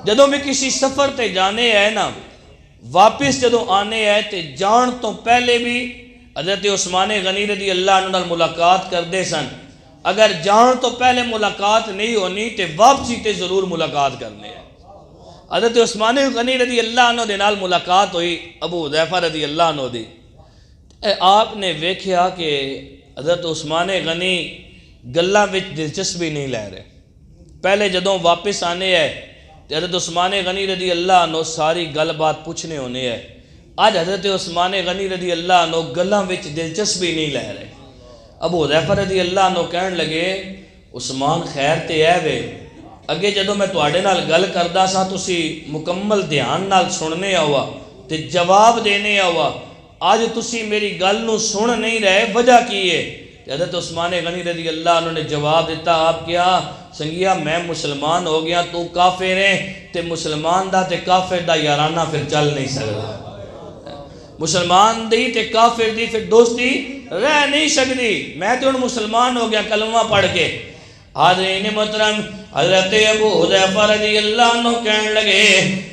جدوں بھی کسی سفر تے جانے ہے نا، واپس جدوں آنے ہے تے جان تو پہلے بھی حضرت عثمان غنی رضی اللہ عنہ نال ملاقات کردے سن، اگر جان تو پہلے ملاقات نہیں ہونی تے واپسی تے ضرور ملاقات کرنے ہے۔ حضرت عثمان غنی رضی اللہ عنہ دے نال ملاقات ہوئی ابو حذیفہ رضی اللہ عنہ دی، آپ نے ویکھیا کہ حضرت عثمان غنی گلاں وچ دلچسپی نہیں لے رہے۔ پہلے جدوں واپس آنے ہے تو حضرت عثمان غنی رضی اللہ عنہ ساری گل بات پوچھنے ہونے ہے، آج حضرت عثمان غنی رضی اللہ عنہ گلاں وچ دلچسپی نہیں لے رہے۔ ابو حذیفہ رضی اللہ عنہ کہن لگے عثمان خیر تے ہے وے، اگے جدوں میں تواڈے نال گل کردا سا تسی مکمل دھیان نال سننے ہوا تے جواب دینے ہوا، آج تسی میری گل نو سن نہیں رہے، وجہ کی ہے؟ حضرت عثمان غنی رضی اللہ عنہ نے جواب دیتا، آپ کیا سنگیا میں مسلمان ہو گیا، تو کافر ہے، تے مسلمان دا تے کافر دا یارانہ پھر چل نہیں سکتا۔ مسلمان دی تے کافر دی پھر دوستی رہ نہیں سکتی. میں تو مسلمان ہو گیا کلمہ پڑھ کے. حاضرین محترم حضرت ابو حذیفہ رضی اللہ عنہ کہنے لگے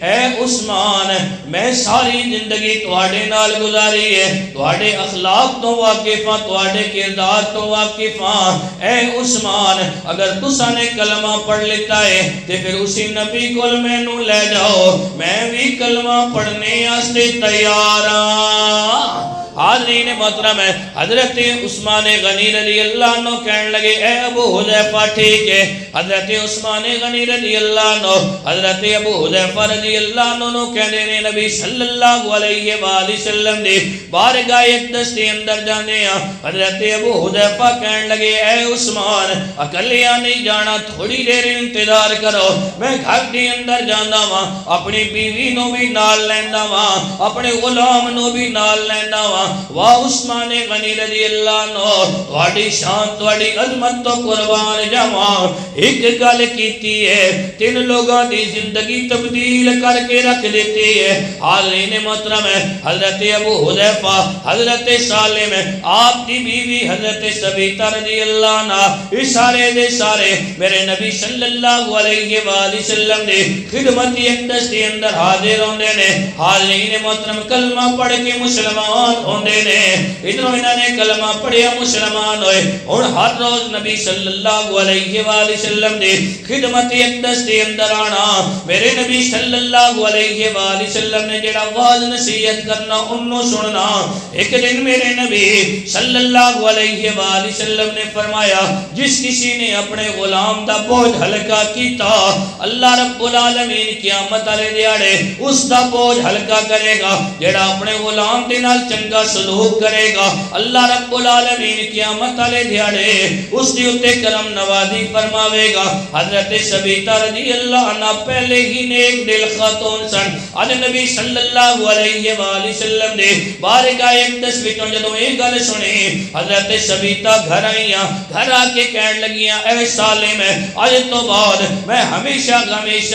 اے عثمان میں ساری زندگی تواڈے نال گزاری ہے, تواڈے اخلاق تو واقف ہاں, تواڈے کردار تو واقف ہاں. اے عثمان اگر تساں نے کلمہ پڑھ لیتا ہے تے پھر اسی نبی کول مینوں لے جاؤ, میں بھی کلمہ پڑھنے واسطے تیار ہاں. حاضرین محترم ہے حضرت عثمان غنی رضی اللہ عنہ کہنے لگے اے ابو حذیفہ ٹھیک ہے. حضرت عثمان غنی رضی اللہ عنہ حضرت ابو حذیفہ رضی اللہ عنہ کہنے نے نبی صلی اللہ علیہ وآلہ وسلم دی بارگاہ اقدس دے اندر جانے ہیں. حضرت ابو حذیفہ کہنے لگے اے عثمان اکلیاں نہیں جانا, تھوڑی دیر انتظار کرو, میں گھر دے اندر جانا وا, اپنی بیوی نو بھی نال لیندا وا, اپنے غلام نو بھی نال لیندا وا. واہ عثمان غنی رضی اللہ عنہ تواڈی شان تواڈی عظمت تو قربان جاواں. ایک گل کیتی ہے تین لوگاں دی زندگی تبدیل کر کے رکھ دیتی ہے. حاضرین محترم ہے حضرت ابو حذیفہ حضرت سالم آپ دی بیوی حضرت ثبیتہ رضی اللہ عنہ یہ سارے دے سارے میرے نبی صلی اللہ علیہ وآلہ وسلم دی خدمت اقدس دے اندر حاضر ہوندے نے. حاضرین محترم کلمہ پڑھ کے مسلمان ہوندے نے. ادھروں انہوں نے کلمہ پڑھیا مسلمان ہوئے. اور ہر روز نبی صلی اللہ علیہ وآلہ وسلم دے خدمت اقدس دے اندر آنا. میرے نبی صلی اللہ علیہ وآلہ وسلم نے جڑا واز نصیحت کرنا انہوں سننا. ایک دن میرے نبی صلی اللہ علیہ وآلہ وسلم نے فرمایا جس کسی نے اپنے غلام دا بوجھ ہلکا کیتا اللہ رب العالمین قیامت والے دیہاڑے اس دا بوجھ ہلکا کرے گا. جڑا اپنے غلام دے نال چنگا سلوک کرے گا اللہ رب العالمین قیامت والے دیہاڑے اس دی اتے کرم نوازی فرماوے گا. حضرت ثبیتہ رضی اللہ عنہ پہلے ہی نیک دل خاتون سن. آج نبی صلی اللہ علیہ وآلہ وسلم دے بارگاہ اقدس وچوں جدوں یہ گل سنی حضرت ثبیتہ گھر آئیاں, گھر آ کے کہن لگیاں اے سالم اج تو بعد میں ہمیشہ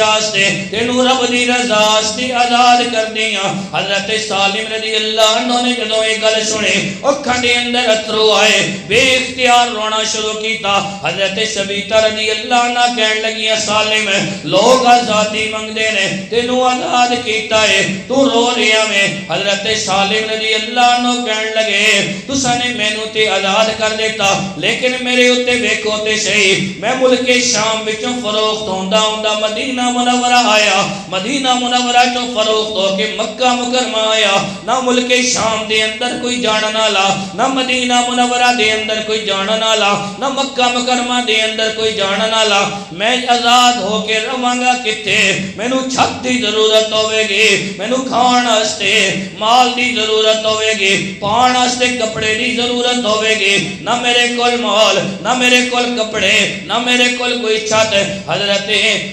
واسطے تینوں رب دی رضا واسطے آزاد کر دیاں. حضرت سالم رضی اللہ عنہ نے جدوں یہ گل سنی اکھاں دے اندر اترو آئے, بے اختیار رونا شروع کیتا. حضرت ثبیتہ رضی اللہ عنہ کہن لگیاں سالم لوگ آزادی منگدے نے, تینوں آزاد کیتا ہے, تو رو رہا میں. حضرت سالم رضی اللہ عنہ کہن لگے تساں نے مینوں تے آزاد کر دیتا لیکن میرے اتے ویکھو تے صحیح میں ملک شام وچوں فروخت ہوندا ہوندا مدینہ منورہ آیا, مدینہ منورہ چوں فروخت ہو کے مکہ مکرمہ آیا. نہ ملک شام دے اندر کوئی جانن والا, نہ مدینہ منورہ دے اندر کوئی جانن والا, نہ مکہ مکرمہ دے اندر کوئی جانن والا. میں آزاد ہو کے رواں گا کتے؟ مینوں چھت دی ضرورت ہوے گی, مینوں کھان واسطے مال دی ضرورت ہوے گی, پان واسطے کپڑے دی ضرورت ہوے گی. نہ میرے کول مال, نہ میرے کول کپڑے, نہ میرے کول کوئی چھت. حضرت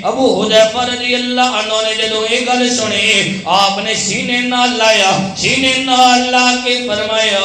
ابو حذیفہ رضی اللہ عنہ نے جدوں یہ گل سنی آپ نے سینے نال لایا, سینے نال لا کے فرمایا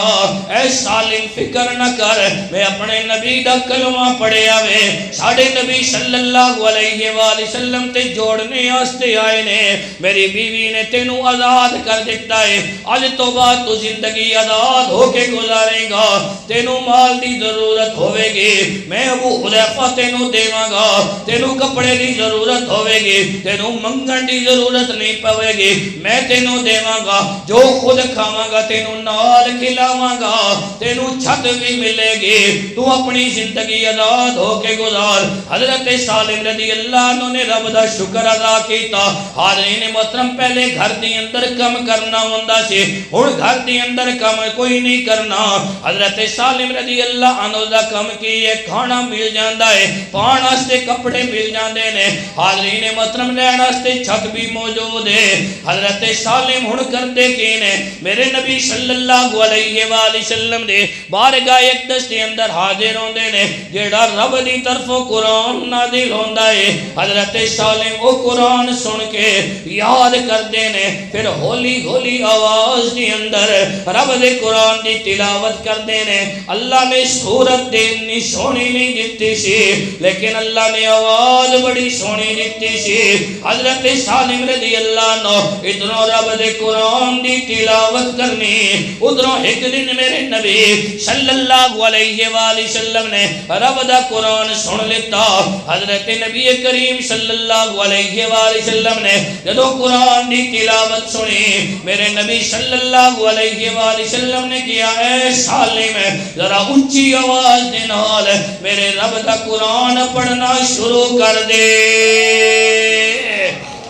اے سالم فکر نہ کر, میں اپنے نبی دا کلمہ پڑھیا وے, ساڈے نبی صلی اللہ علیہ وآلہ وسلم تے جوڑنے واسطے آئے نے. میری بیوی نے تینوں آزاد کر دیتا ہے, اج تو بعد تو زندگی آزاد ہو کے گزارے گا. تینوں مال دی ضرورت ہوے گی, میں ابو حذیفہ تینوں دیواں گا. تینوں کپڑے دی ضرورت ہوے گی, تینوں منگن دی ضرورت نہیں پوے گی, میں تینوں دیواں گا. جو خود کھاواں گا تینوں نال کھلاواں گا, تینوں چھت بھی ملے گی, تو اپنی زندگی آزاد ہو کے گزار. حضرت سالم رضی اللہ عنہ نے رب دا شکر ادا کیتا. حاضرین محترم پہلے گھر دی اندر کم کرنا ہوندا سی, ہن گھر دی اندر کم کوئی نہیں کرنا. حضرت سالم رضی اللہ عنہ دا کم کی ہے, کھانا مل جاندا ہے, پان واسطے کپڑے مل جاندے نے. حاضرین محترم رہن واسطے چھت بھی موجود ہے. حضرت سالم ہن کردے کی نے, میرے نبی صلی اللہ علیہ وآلہ وسلم دے بارگاہ اقدس دے اندر حاضر ہوندے نے جیڑا رب دی طرفوں قرآن نازل ہوندا ہے حضرت سالم وہ قرآن سن کے یاد کردے نے پھر ہولی ہولی آواز دی اندر رب دے قرآن دی تلاوت کردے نے اللہ نے صورت دینی سونی نہیں دیتی سی لیکن اللہ نے آواز بڑی سونی دیتی سی حضرت سالم رضی اللہ عنہ ادھروں رب دے قرآن دی تلاوت کرنی ادھروں ایک دن میرے نبی صلی اللہ علیہ وآلہ وسلم نے رب دا قرآن سن لیتا حضرت نبی کریم صلی اللہ علیہ وآلہ وسلم نے جدو قرآن دی تلاوت سنی میرے نبی صلی اللہ علیہ وآلہ وسلم نے کیا اے سالم ذرا اونچی آواز دے نال میرے رب دا قرآن پڑھنا شروع کر دے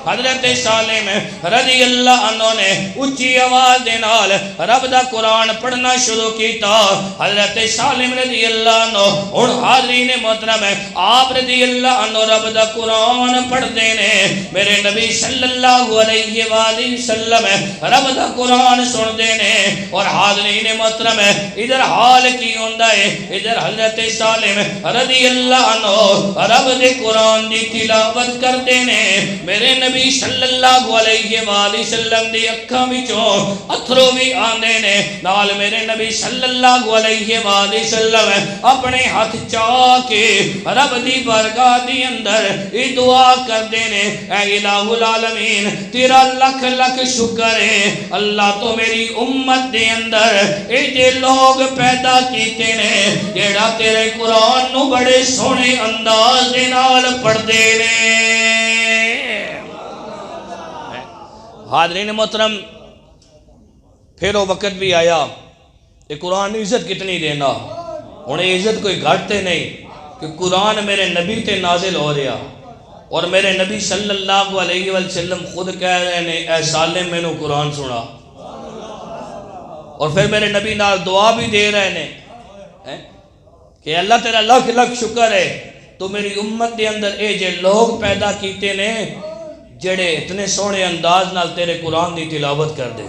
حضرت سالم رضی اللہ عنہ نے اونچی آواز دے نال رب دا قرآن پڑھنا شروع کیتا حضرت سالم رضی اللہ عنہ اور حاضرین محترم آپ رضی اللہ عنہ رب دا قرآن پڑھ دینے میرے نبی صلی اللہ علیہ وآلہ وسلم رب دا قرآن سن دینے اور حاضرین محترم ادھر حال کی ہوندہ ہے ادھر حضرت سالم رضی اللہ عنہ رب دے قرآن دی تلاوت کر دینے میرے نبی صلی اللہ علیہ وآلہ وسلم دی اکھاں وچوں اتھرو بھی آندے نے نال میرے نبی صلی اللہ علیہ وآلہ وسلم اپنے ہاتھ چاہ کے رب دی بارگاہ دی اندر ای دعا کر دینے اے الہ العالمین تیرا لکھ لکھ شکر ہے اللہ تو میری امت دے اندر اے جے لوگ پیدا کیتے نے جیڑا تیرے قرآن نو بڑے سونے انداز دے نال پڑھ دینے حاضرین محترم پھر وہ وقت بھی آیا کہ قرآن عزت کتنی دینا انہیں عزت کوئی گھٹتے نہیں کہ قرآن میرے نبی تے نازل ہو رہا اور میرے نبی صلی اللہ علیہ وسلم خود کہہ رہے ہیں اے سالم میں نے قرآن سنا اور پھر میرے نبی نال دعا بھی دے رہے ہیں کہ اللہ تیرا لکھ لکھ شکر ہے تو میری امت دے اندر اے جے لوگ پیدا کیتے نے جڑے اتنے سونے انداز نال تیرے قرآن دی تلاوت کر دے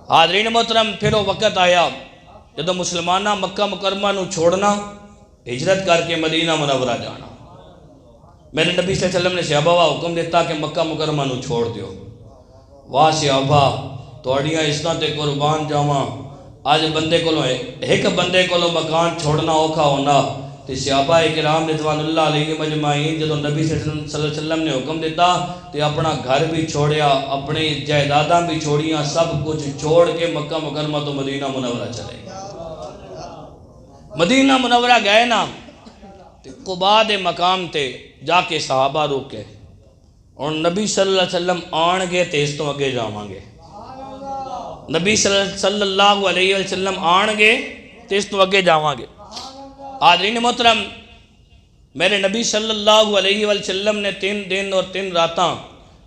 حاضرین محترم پھر وہ وقت آیا جدو مسلمانہ مکہ مکرمہ نو چھوڑنا ہجرت کر کے مدینہ منورہ جانا میرے نبی صلی اللہ علیہ وسلم نے صحابہ کا حکم دیتا کہ مکہ مکرمہ نو چھوڑ دیو واہ صحابہ توڑیاں اسنا تے قربان جاواں آج بندے کو ایک بندے کو مکان چھوڑنا اوکھا ہونا تے صحابہ کرام رضوان اللہ علیہ مجمعین جدو نبی صلی اللہ علیہ وسلم نے حکم دیتا تے اپنا گھر بھی چھوڑیا اپنی جائیداداں بھی چھوڑیاں سب کچھ چھوڑ کے مکہ مکرمہ تو مدینہ منورہ چلے مدینہ منورہ گئے نا تے قباء دے مقام تے جا کے صحابہ روکے اور نبی صلی اللہ علیہ وسلم آن گے تے اس تو اگے جاواں گے نبی صلی اللہ علیہ وسلم آن گے تے اس تو اگے جاواں گے حاضرین محترم میرے نبی صلی اللہ علیہ وسلم نے 3 دن اور 3 راتاں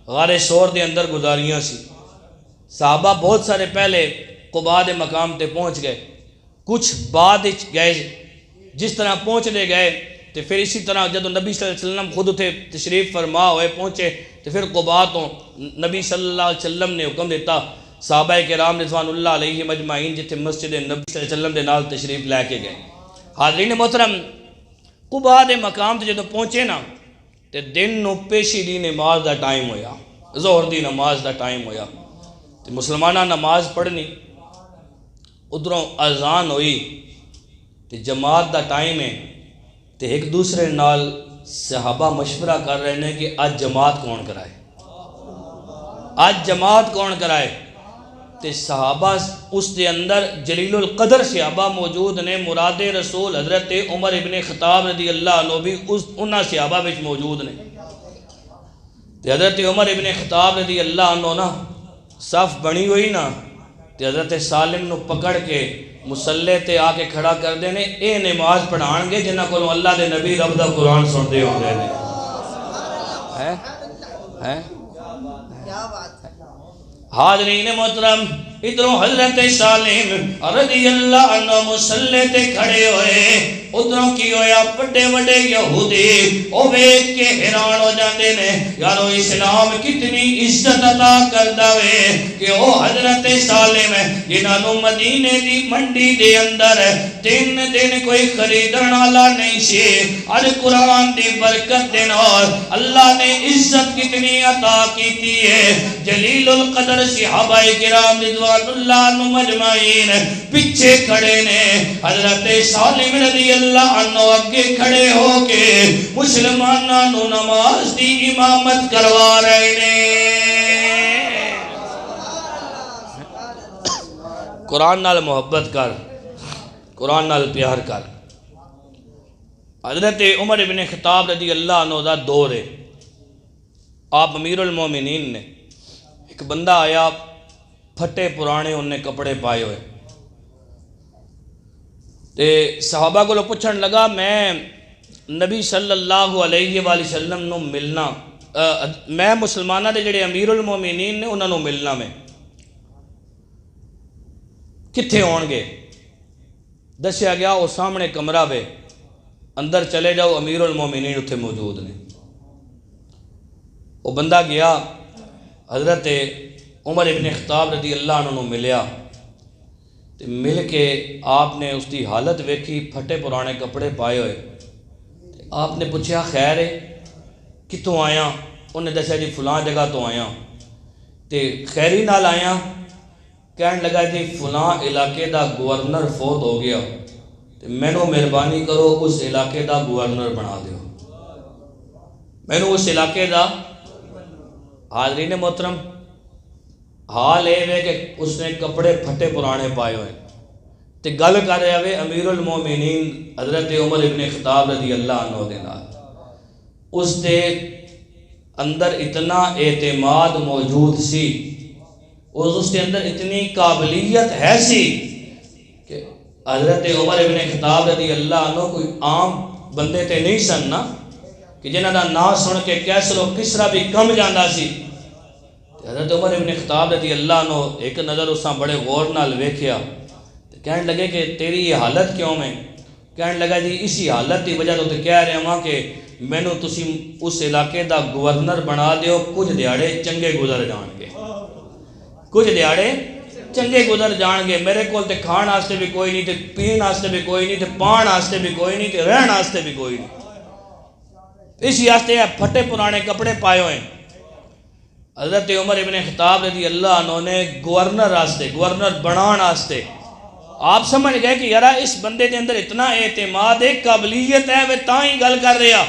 غار سور دے اندر گزاریاں سی صحابہ بہت سارے پہلے قباء دے مقام تے پہنچ گئے کچھ بعد گئے جس طرح پہنچ دے گئے تو پھر اسی طرح جب نبی صلی اللہ علیہ وسلم خود تھے تشریف فرما ہوئے پہنچے تو پھر قباء تو نبی صلی اللہ علیہ وسلم نے حکم دیتا صحابہ کرام رضوان اللہ علیہ مجمعین جتھے مسجد نبی صلی اللہ علیہ وسلم دے نال تشریف لے کے گئے حاضرین محترم قباء دے مقام تے جدو پہنچے نا تے دن نو پیشی دی نماز دا ٹائم ہویا ظہر دی نماز دا ٹائم ہویا تے مسلمانہ نماز پڑھنی ادھروں اذان ہوئی تے جماعت دا ٹائم ہے تے ایک دوسرے نال صحابہ مشورہ کر رہے ہیں کہ آج جماعت کون کرائے آج جماعت کون کرائے تے صحابہ اس دے اندر جلیل القدر صحابہ موجود نے مراد رسول حضرت عمر ابن خطاب رضی اللہ عنہ بھی انہاں صحابہ وچ موجود نے تے حضرت عمر ابن خطاب رضی اللہ عنہ نا صف بنی ہوئی نا تے حضرت سالم نو پکڑ کے مسلح تے آ کے کھڑا کر دینے اے نماز پڑھان گے جنہاں کو اللہ دے نبی رب دا قرآن سن دے ہوندے نے کیا بات ہے حاضرین محترم ادھروں حضرت سالم رضی اللہ عنہ مسلح تے کھڑے ہوئے ادھروں کی ہویا بڑے بڑے یہودی او ویکھ کے حیران ہو جاندے نے یارو اسلام کتنی عزت عطا کردا وے کہ او حضرت سالم جنہاں نو مدینے دی منڈی دے اندر 3 دن کوئی خریدن والا نہیں سی اج قرآن دی برکت دے نال اللہ نے عزت کتنی عطا کیتی ہے جلیل القدر صحابہ کرام رضوان اللہ عنہم مجمعین پیچھے کھڑے نے حضرت سالم رضی اللہ عنہ اگے کھڑے ہو کے مسلماناں نو نماز دی امامت کروا رہے نے قرآن نال محبت کر قرآن نال پیار کر حضرت عمر ابن خطاب رضی اللہ عنہ دا دور ہے آپ امیر المومنین نے ایک بندہ آیا پھٹے پرانے انہیں کپڑے پائے ہوئے تے صحابہ کو پوچھن لگا میں نبی صلی اللہ علیہ وآلہ وسلم نو ملنا میں مسلمانہ دے جڑے امیر المومنین نے انہوں نے ملنا میں کتھے ہون گے دسیا گیا وہ سامنے کمرہ پہ اندر چلے جاؤ امیر المومنین اتھے موجود نے وہ بندہ گیا حضرت عمر ابن خطاب رضی اللہ عنہ ملیا تے مل کے آپ نے اس کی حالت ویکھی پھٹے پرانے کپڑے پائے ہوئے آپ نے پوچھا خیر ہے کتوں آیا انہیں دسیا جی فلاں جگہ تو آیا تے خیری نال آیا کہنے لگا جی فلاں علاقے دا گورنر فوت ہو گیا مینو مہربانی کرو اس علاقے دا گورنر بنا دیو مینو اس علاقے دا حاضرین محترم حال ہے کہ اس نے کپڑے پھٹے پرانے پائے ہوئے تے گل کر رہے ہوئے امیر المومنین حضرت عمر ابن خطاب رضی اللہ عنہ دے نال اس دے اندر اتنا اعتماد موجود سی اس کے اندر اتنی قابلیت ہے سی کہ حضرت عمر ابن خطاب رضی اللہ عنہ کوئی عام بندے تے نہیں سن نا کہ جنہاں دا نام سن کے کیسر و کسرا بھی کم جاندہ سی حضرت عمر ابن خطاب رضی اللہ عنہ ایک نظر اساں بڑے غور نال ویکھیا کہنے لگے کہ تیری یہ حالت کیوں میں کہنے لگا جی اسی حالت کی وجہ تو کہہ رہے ہاں کہ مینو تسی اس علاقے دا گورنر بنا دیو کچھ دیہڑے چنگے گزر جان گے کچھ دیہڑے چنگے گزر جان گے میرے کول تے کھان واسطے بھی کوئی نہیں تے پین واسطے بھی کوئی نہیں تے پان واسطے بھی کوئی نہیں تے رہن واسطے بھی کوئی نہیں اسی واسطے پھٹے پرانے کپڑے پائے ہوئے حضرت عمر ابن خطاب رضی اللہ عنہ نے گورنر واسطے گورنر بنان واسطے آپ سمجھ گئے کہ یارا اس بندے دے اندر اتنا اعتماد ہے قابلیت ہے وہ تاں ہی گل کر رہا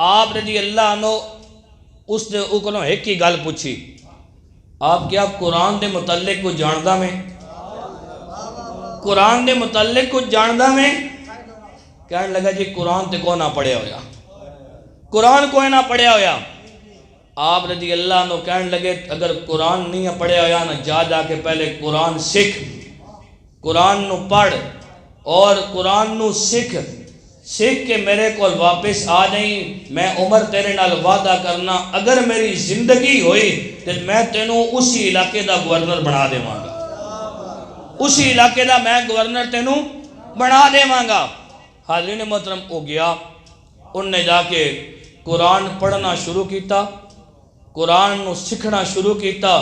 آپ رضی اللہ عنہ اس نے اوکنوں ایک کی گل پوچھی آپ کیا قرآن دے متعلق کچھ جاندہ میں قرآن دے متعلق کچھ جاندہ میں کہنے لگا جی قرآن تے کو نہ پڑھیا ہویا قرآن کوئی نہ پڑھیا ہویا آپ رضی اللہ عنہ کہنے لگے اگر قرآن نہیں پڑھیا ہویا نہ جا کے پہلے قرآن سکھ قرآن نو پڑھ اور قرآن نو سکھ کے میرے کو واپس آ جائیں میں عمر تیرے نال وعدہ کرنا اگر میری زندگی ہوئی تو میں تینوں اسی علاقے دا گورنر بنا دے مانگا اسی علاقے دا میں گورنر تینوں بنا دے مانگا حاضرین محترم ہو گیا ان نے جا کے قرآن پڑھنا شروع کیتا قرآن نو سکھنا شروع کیتا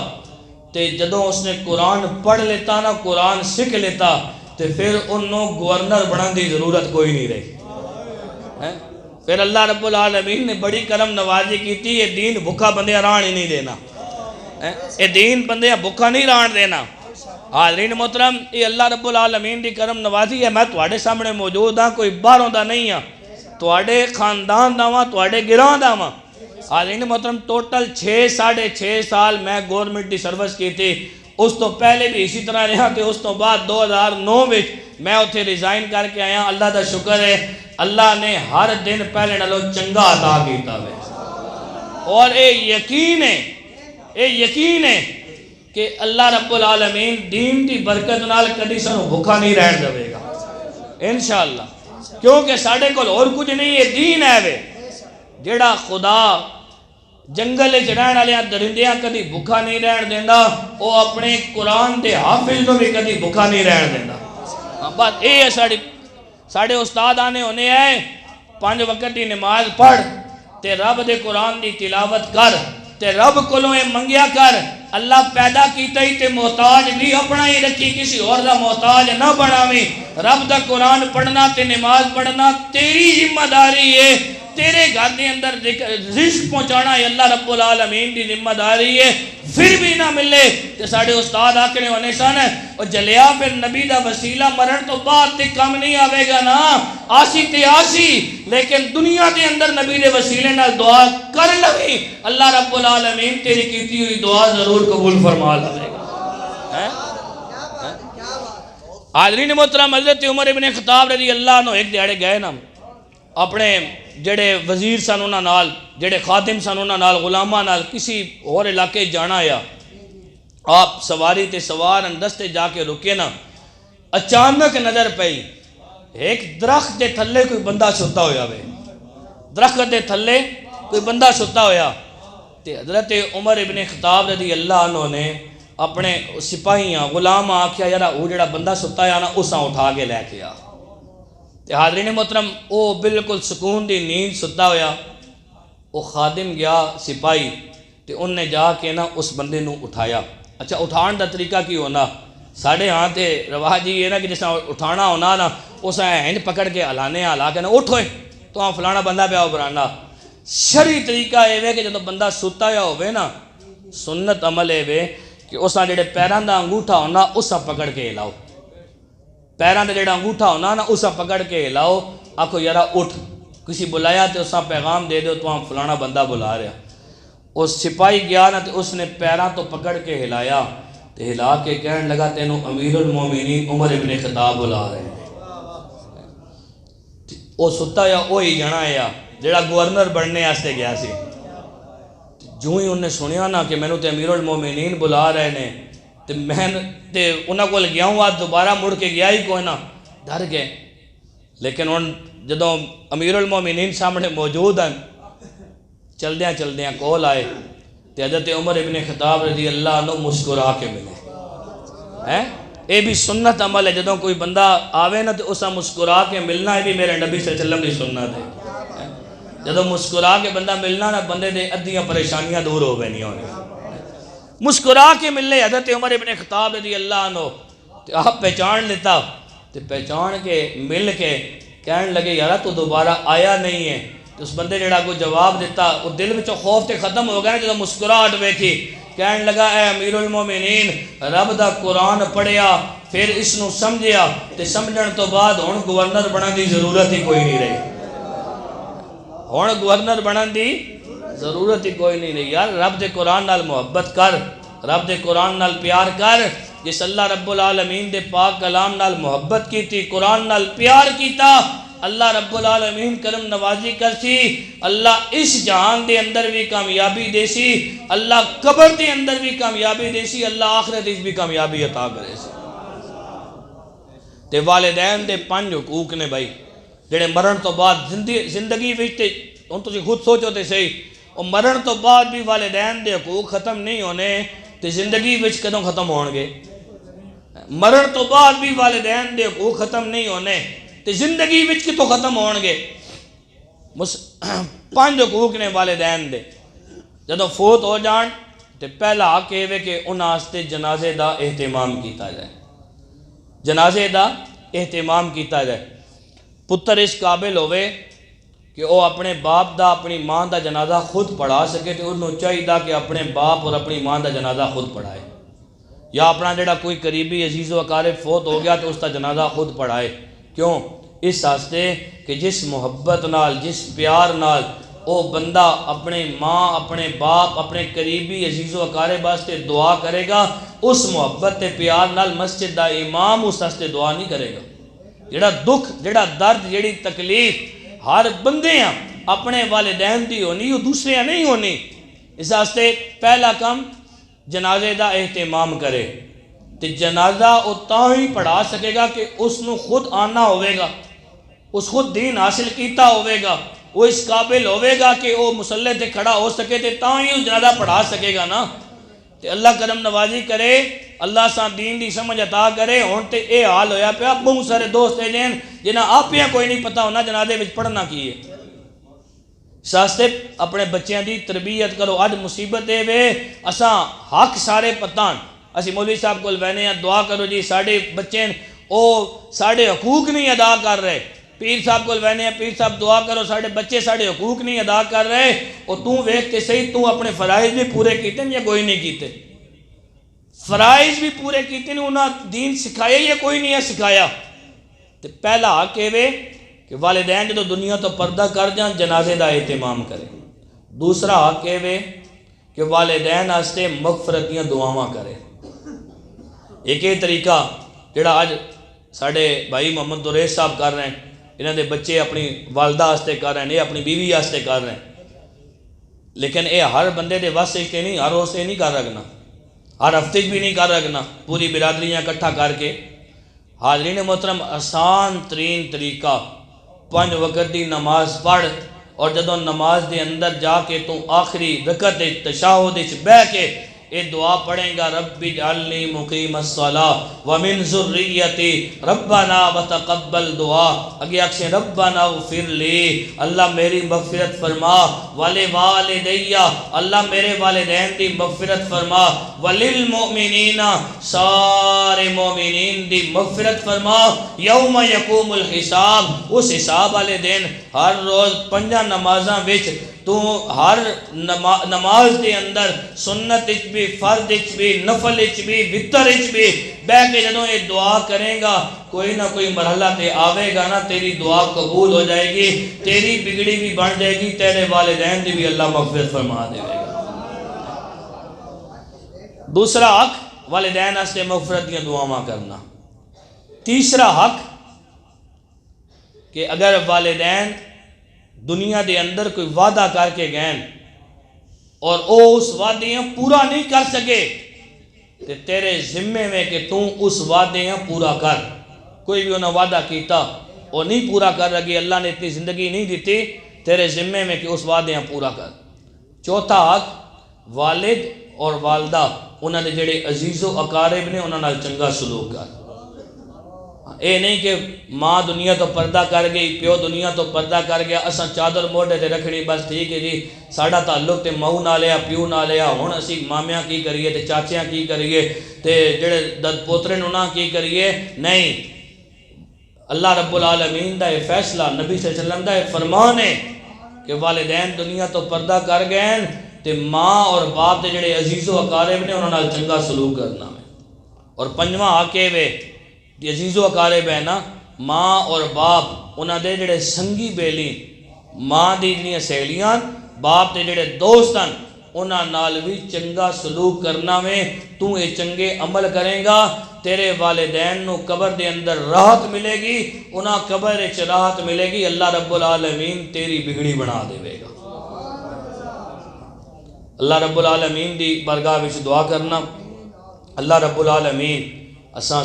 تے جدوں اس نے قرآن پڑھ لیتا نا قرآن سکھ لیتا تے پھر انہوں گورنر بنا دی ضرورت کوئی نہیں رہی پھر اللہ رب العالمین نے بڑی کرم نوازی کی تھی یہ دین بھکا بندے ران ہی نہیں دینا یہ دین بندے بھکا نہیں ران دینا حاضرین محترم یہ اللہ رب العالمین دی کرم نوازی ہے میں تواڈے سامنے موجود ہاں کوئی باہروں دا نہیں ہاں تواڈے خاندان دا ہاں تواڈے گراں دا ہاں حاضرین محترم ٹوٹل 6.5 سال میں گورنمنٹ دی سروس کی تھی اس تو پہلے بھی اسی طرح رہا تھے اس تو بعد 2009 میں میں اتھے ریزائن کر کے آیا اللہ دا شکر ہے اللہ نے ہر دن پہلے نالوں چنگا عطا کیتا ہے اور اے یقین ہے کہ اللہ رب العالمین دین دی برکت نال کدی سانو بھوکا نہیں رہن دے گا انشاءاللہ کیونکہ ساڈے کول اور کچھ نہیں ہے دین ہے وے جیڑا خدا جنگل رہن والے درندیاں کدی بھوکا نہیں رہن دیندا وہ اپنے قرآن دے حافظ نو بھی کدی بھوکا نہیں رہن دیندا بات اے ہے ساڈی ساڑھے استاد آنے ہونے آئے 5 وقت دی نماز پڑھ تے رب دے قرآن دی تلاوت کر تے رب کولوں اے منگیا کر اللہ پیدا کیتا ہی تے محتاج نہیں اپنا ہی رکھی کسی اور دا محتاج نہ بناویں رب دا قرآن پڑھنا تے نماز پڑھنا تیری ذمہ داری ہے تیرے گھر دے اندر رزق پہنچانا ہے اللہ رب العالمین دی ذمہ داری ہے پھر بھی نہ ملے تے ساڑھے استاد آکنے ہونے سن اور جلیا پھر نبی دا وسیلہ مرن تو بعد تے کم نہیں آوے گا نا آسی تے آسی لیکن دنیا دے اندر نبی دے وسیلے نال دعا کر لوی اللہ رب العالمین تیری کیتی ہوئی دعا ضرور قبول فرما لے گا حاضرین محترم حضرت عمر ابن خطاب رضی اللہ عنہ ایک دیہڑے گئے نا اپنے جڑے وزیر سن انہاں نال جڑے خادم سن انہاں نال غلاماں نال کسی اور علاقے جانا آیا آپ سواری تے سوار اندستے جا کے رکے نا اچانک نظر پئی ایک درخت دے تھلے کوئی بندہ ستا ہویا وے درخت دے تھلے کوئی بندہ ستا ہویا تے حضرت عمر ابن خطاب رضی اللہ عنہ نے اپنے سپاہیاں غلام آکھیا یارا وہ جڑا بندہ ستا ہے نا اساں اٹھا کے لے کے آ تے حاضرین محترم او بالکل سکون دی نیند ستا ہویا او خادم گیا سپاہی تے ان نے جا کے نا اس بندے نو اٹھایا اچھا اٹھان دا طریقہ کی ہونا ساڑھے ہاں تے رواج یہ نا کہ جس طرح اٹھانا ہونا نا اس ہینڈ پکڑ کے ہلانے ہلا کے نا اٹھوئے تو ہاں فلانا بندہ پیا برانا شرعی طریقہ یہ وے کہ جب بندہ ستا یا ہوئے نا سنت عمل یہ وے کہ اساں جڑے پیران دا انگوٹھا ہونا اساں پکڑ کے ہلاؤ پیران دا جڑا انگوٹھا ہونا نا اساں پکڑ کے ہلاؤ آکھو یارا اٹھ کسی بلایا تے اساں پیغام دے دو تو ہم فلانا بندہ بلا رہا اس سپاہی گیا نا تے اس نے پیران تو پکڑ کے ہلایا تے ہلا کے کہنے لگا تینوں امیر المومنین عمر ابن خطاب بلا رہے ہیں او ستا یا او ہی جنا یا جڑا گورنر بننے آستے گیا سی جو ہی انہیں سنیا نا کہ میں نے تے امیر المومنین بلا رہے ہیں تے میں تے انہاں کو گیا ہوں آج دوبارہ مڑ کے گیا ہی کوئی نا ڈر گئے لیکن ان جدوں امیر المومنین سامنے موجود ہیں چلدیاں کول آئے تے حضرت عمر ابن خطاب رضی اللہ عنہ مسکرا کے ملے اے بھی سنت عمل ہے جدوں کوئی بندہ آوے نا تو اسا مسکرا کے ملنا ہے بھی میرے نبی صلی اللہ علیہ وسلم کی سنت ہے جدوں مسکرا کے بندہ ملنا نا بندے دے ادھیاں پریشانیاں دور ہو گئی نہیں ہونے مسکرا کے ملے حضرت عمر ابن خطاب رضی اللہ عنہ تے آپ پہچان لیتا تے پہچان کے مل کے کہنے لگے یارا تو دوبارہ آیا نہیں ہے تو اس بندے جڑا کو جواب دیتا وہ دل میں خوف تے ختم ہو گیا جب مسکراہٹ ویکھی کہنے لگا اے امیر المومنین رب دا قرآن پڑھیا پھر اس نو سمجھیا تے سمجھن تو بعد ہن گورنر بنن دی ضرورت ہی کوئی نہیں رہی ہن گورنر بنن دی ضرورت ہی کوئی نہیں رہی یار رب دے قرآن نال محبت کر رب دے قرآن نال پیار کر جس اللہ رب العالمین دے پاک کلام نال محبت کی تھی قرآن نال پیار کیتا اللہ رب العالمین کرم نوازی کرسی اللہ اس جہان دے اندر بھی کامیابی دے سی اللہ قبر دے اندر بھی کامیابی دے سی اللہ آخرت اس بھی کامیابی عطا کرے سی تے والدین دے 5 حقوق نے بھائی جڑے مرن تو بعد زندگی وچ تے ہن تسی خود سوچو تے صحیح اور مرن تو بعد بھی والدین دے حقوق ختم نہیں ہونے تے زندگی وچ کدوں ختم ہون گے مرن تو بعد بھی والدین دے حقوق ختم نہیں ہونے تے زندگی وچ کتوں ختم ہون گے 5 حقوق نے والدین دے جدوں فوت ہو جان تے پہلا حق یہ کہ انہاں واسطے جنازے دا اہتمام کیتا جائے جنازے دا اہتمام کیتا جائے پتر اس قابل ہوئے کہ وہ اپنے باپ دا اپنی ماں دا جنازہ خود پڑھا سکے تو انہوں چاہیے کہ اپنے باپ اور اپنی ماں دا جنازہ خود پڑھائے یا اپنا جڑا کوئی قریبی عزیز و اقارب فوت ہو گیا تو اس دا جنازہ خود پڑھائے کیوں اس واسطے کہ جس محبت نال جس پیار نال وہ بندہ اپنے ماں اپنے باپ اپنے قریبی عزیز و اقارب واسطے دعا کرے گا اس محبت تے پیار نال مسجد دا امام اس واسطے دعا نہیں کرے گا جڑا دکھ جڑا درد جڑی تکلیف ہر بندے ہیں اپنے والدین دی ہونی وہ دوسرے نہیں ہونی اس واسطے پہلا کام جنازے دا اہتمام کرے تے جنازہ وہ تاں ہی پڑھا سکے گا کہ اس نو خود آنا ہوئے گا اس خود دین حاصل کیتا ہوئے گا وہ اس قابل ہوئے گا کہ وہ مسلح تے کھڑا ہو سکے تے تاں ہی اس جنازہ پڑھا سکے گا نا تے اللہ کرم نوازی کرے، اللہ سان دین دی سمجھ عطا کرے۔ ہن تے اے حال ہویا پیا، بہت سارے دوست اے جن جنہاں آپیاں کوئی نہیں پتہ ہونا جنازے وچ پڑھنا کی ہے۔ ساستے اپنے بچیاں دی تربیت کرو۔ اج مصیبت اے وے اساں حق سارے پتان، اسی مولوی صاحب کول وینے دعا کرو جی ساڈے بچے او ساڈے حقوق نہیں ادا کر رہے، پیر صاحب کول وینے پیر صاحب دعا کرو ساڈے بچے ساڈے حقوق نہیں ادا کر رہے، او تو ویکھ کے صحیح تو اپنے فرائض بھی پورے کیتے یا کوئی نہیں کیتے؟ فرائض بھی پورے کیتے نہیں، انہاں دین سکھایا یا کوئی نہیں ہے سکھایا؟ تے پہلا حق اے وے کہ والدین جدو دنیا تو پردہ کر جان جنازے دا اہتمام کرے۔ دوسرا حق اے وے کہ والدین واسطے مغفرت دیاں دعاواں کرے۔ ایک یہ طریقہ جڑا اج ساڈے بھائی محمد دریش صاحب کر رہے ہیں، انہاں دے بچے اپنی والدہ واسطے کر رہے ہیں، یہ اپنی بیوی واسطے کر رہے ہیں، لیکن اے ہر بندے دے واسطے کے نہیں، ہر روز سے نہیں کر رکھنا، ہر ہفتے بھی نہیں کر رکھنا، پوری برادریاں اکٹھا کر کے۔ حاضرین محترم، آسان ترین طریقہ 5 وقت دی نماز پڑھ، اور جدوں نماز دے اندر جا کے تو آخری رکعت تشہد وچ بیٹھ کے اے دعا پڑھیں گا، رب اجعلنی مقیم الصلاۃ ومن ذریتی ربنا وتقبل دعا، اگے اکشے ربنا اغفر لی، اللہ میری مغفرت فرما، والدیہ، اللہ میرے والدین دی مغفرت فرما، وللمؤمنین، سارے مومنین دی مغفرت فرما، یوم یقوم الحساب، اس حساب والے دن ہر روز 5 نمازاں وچ تو ہر نماز دے اندر سنت اچ بھی، فرض اچ بھی، نفل اچ بھی، وتر اچ بھی بیٹھ کے جدوں یہ دعا کریں گا، کوئی نہ کوئی مرحلہ تے آوے گا نا، تیری دعا قبول ہو جائے گی، تیری بگڑی بھی بن جائے گی، تیرے والدین دی بھی اللہ مغفرت فرما دے گا۔ دوسرا حق والدین واسطے مغفرت دیا دعاواں کرنا۔ تیسرا حق کہ اگر والدین دنیا دے اندر کوئی وعدہ کر کے گئے اور او اس وعدیاں پورا نہیں کر سکے تے تیرے ذمے میں کہ تو اس وعدیاں پورا کر۔ کوئی بھی انہوں وعدہ کیتا وہ نہیں پورا کر رہی، اللہ نے اتنی زندگی نہیں دیتی، تیرے ذمے میں کہ اس وعدیاں پورا کر۔ چوتھا حق والد اور والدہ انہوں نے جڑے عزیز و اقارب نے انہوں نے چنگا سلوک کر۔ اے نہیں کہ ماں دنیا تو پردہ کر گئی، پیو دنیا تو پردہ کر گیا، اساں چادر موڑے تے رکھنی، بس ٹھیک ہے جی ساڑا تعلق تے ماں نہ لیا پیو نہ لیا، ہن اسی مامیاں کی کریے تے چاچیاں کی کریے تے جڑے دد پوترے انہاں کی کریے؟ نہیں، اللہ رب العالمین دا یہ فیصلہ، نبی صلی اللہ علیہ وسلم دا یہ فرمان ہے کہ والدین دنیا تو پردہ کر گئے تے ماں اور باپ دے جڑے عزیز و اقارب نے انہوں نے چنگا سلوک کرنا ہے۔ اور پنجواں حق ہے عزیز و اقارب ہے نا، ماں اور باپ انہاں دے جڑے سنگی بیلی، ماں دی جڑیاں سہیلیاں، باپ دے جڑے دوستاں، انہاں نال بھی چنگا سلوک کرنا میں، تو اے چنگے عمل کریں گا، تیرے والدین نو قبر دے اندر راحت ملے گی، انہاں قبر اچ راحت ملے گی، اللہ رب العالمین تیری بگڑی بنا دے گا۔ اللہ رب العالمین دی بارگاہ وچ دعا کرنا، اللہ رب العالمین اساں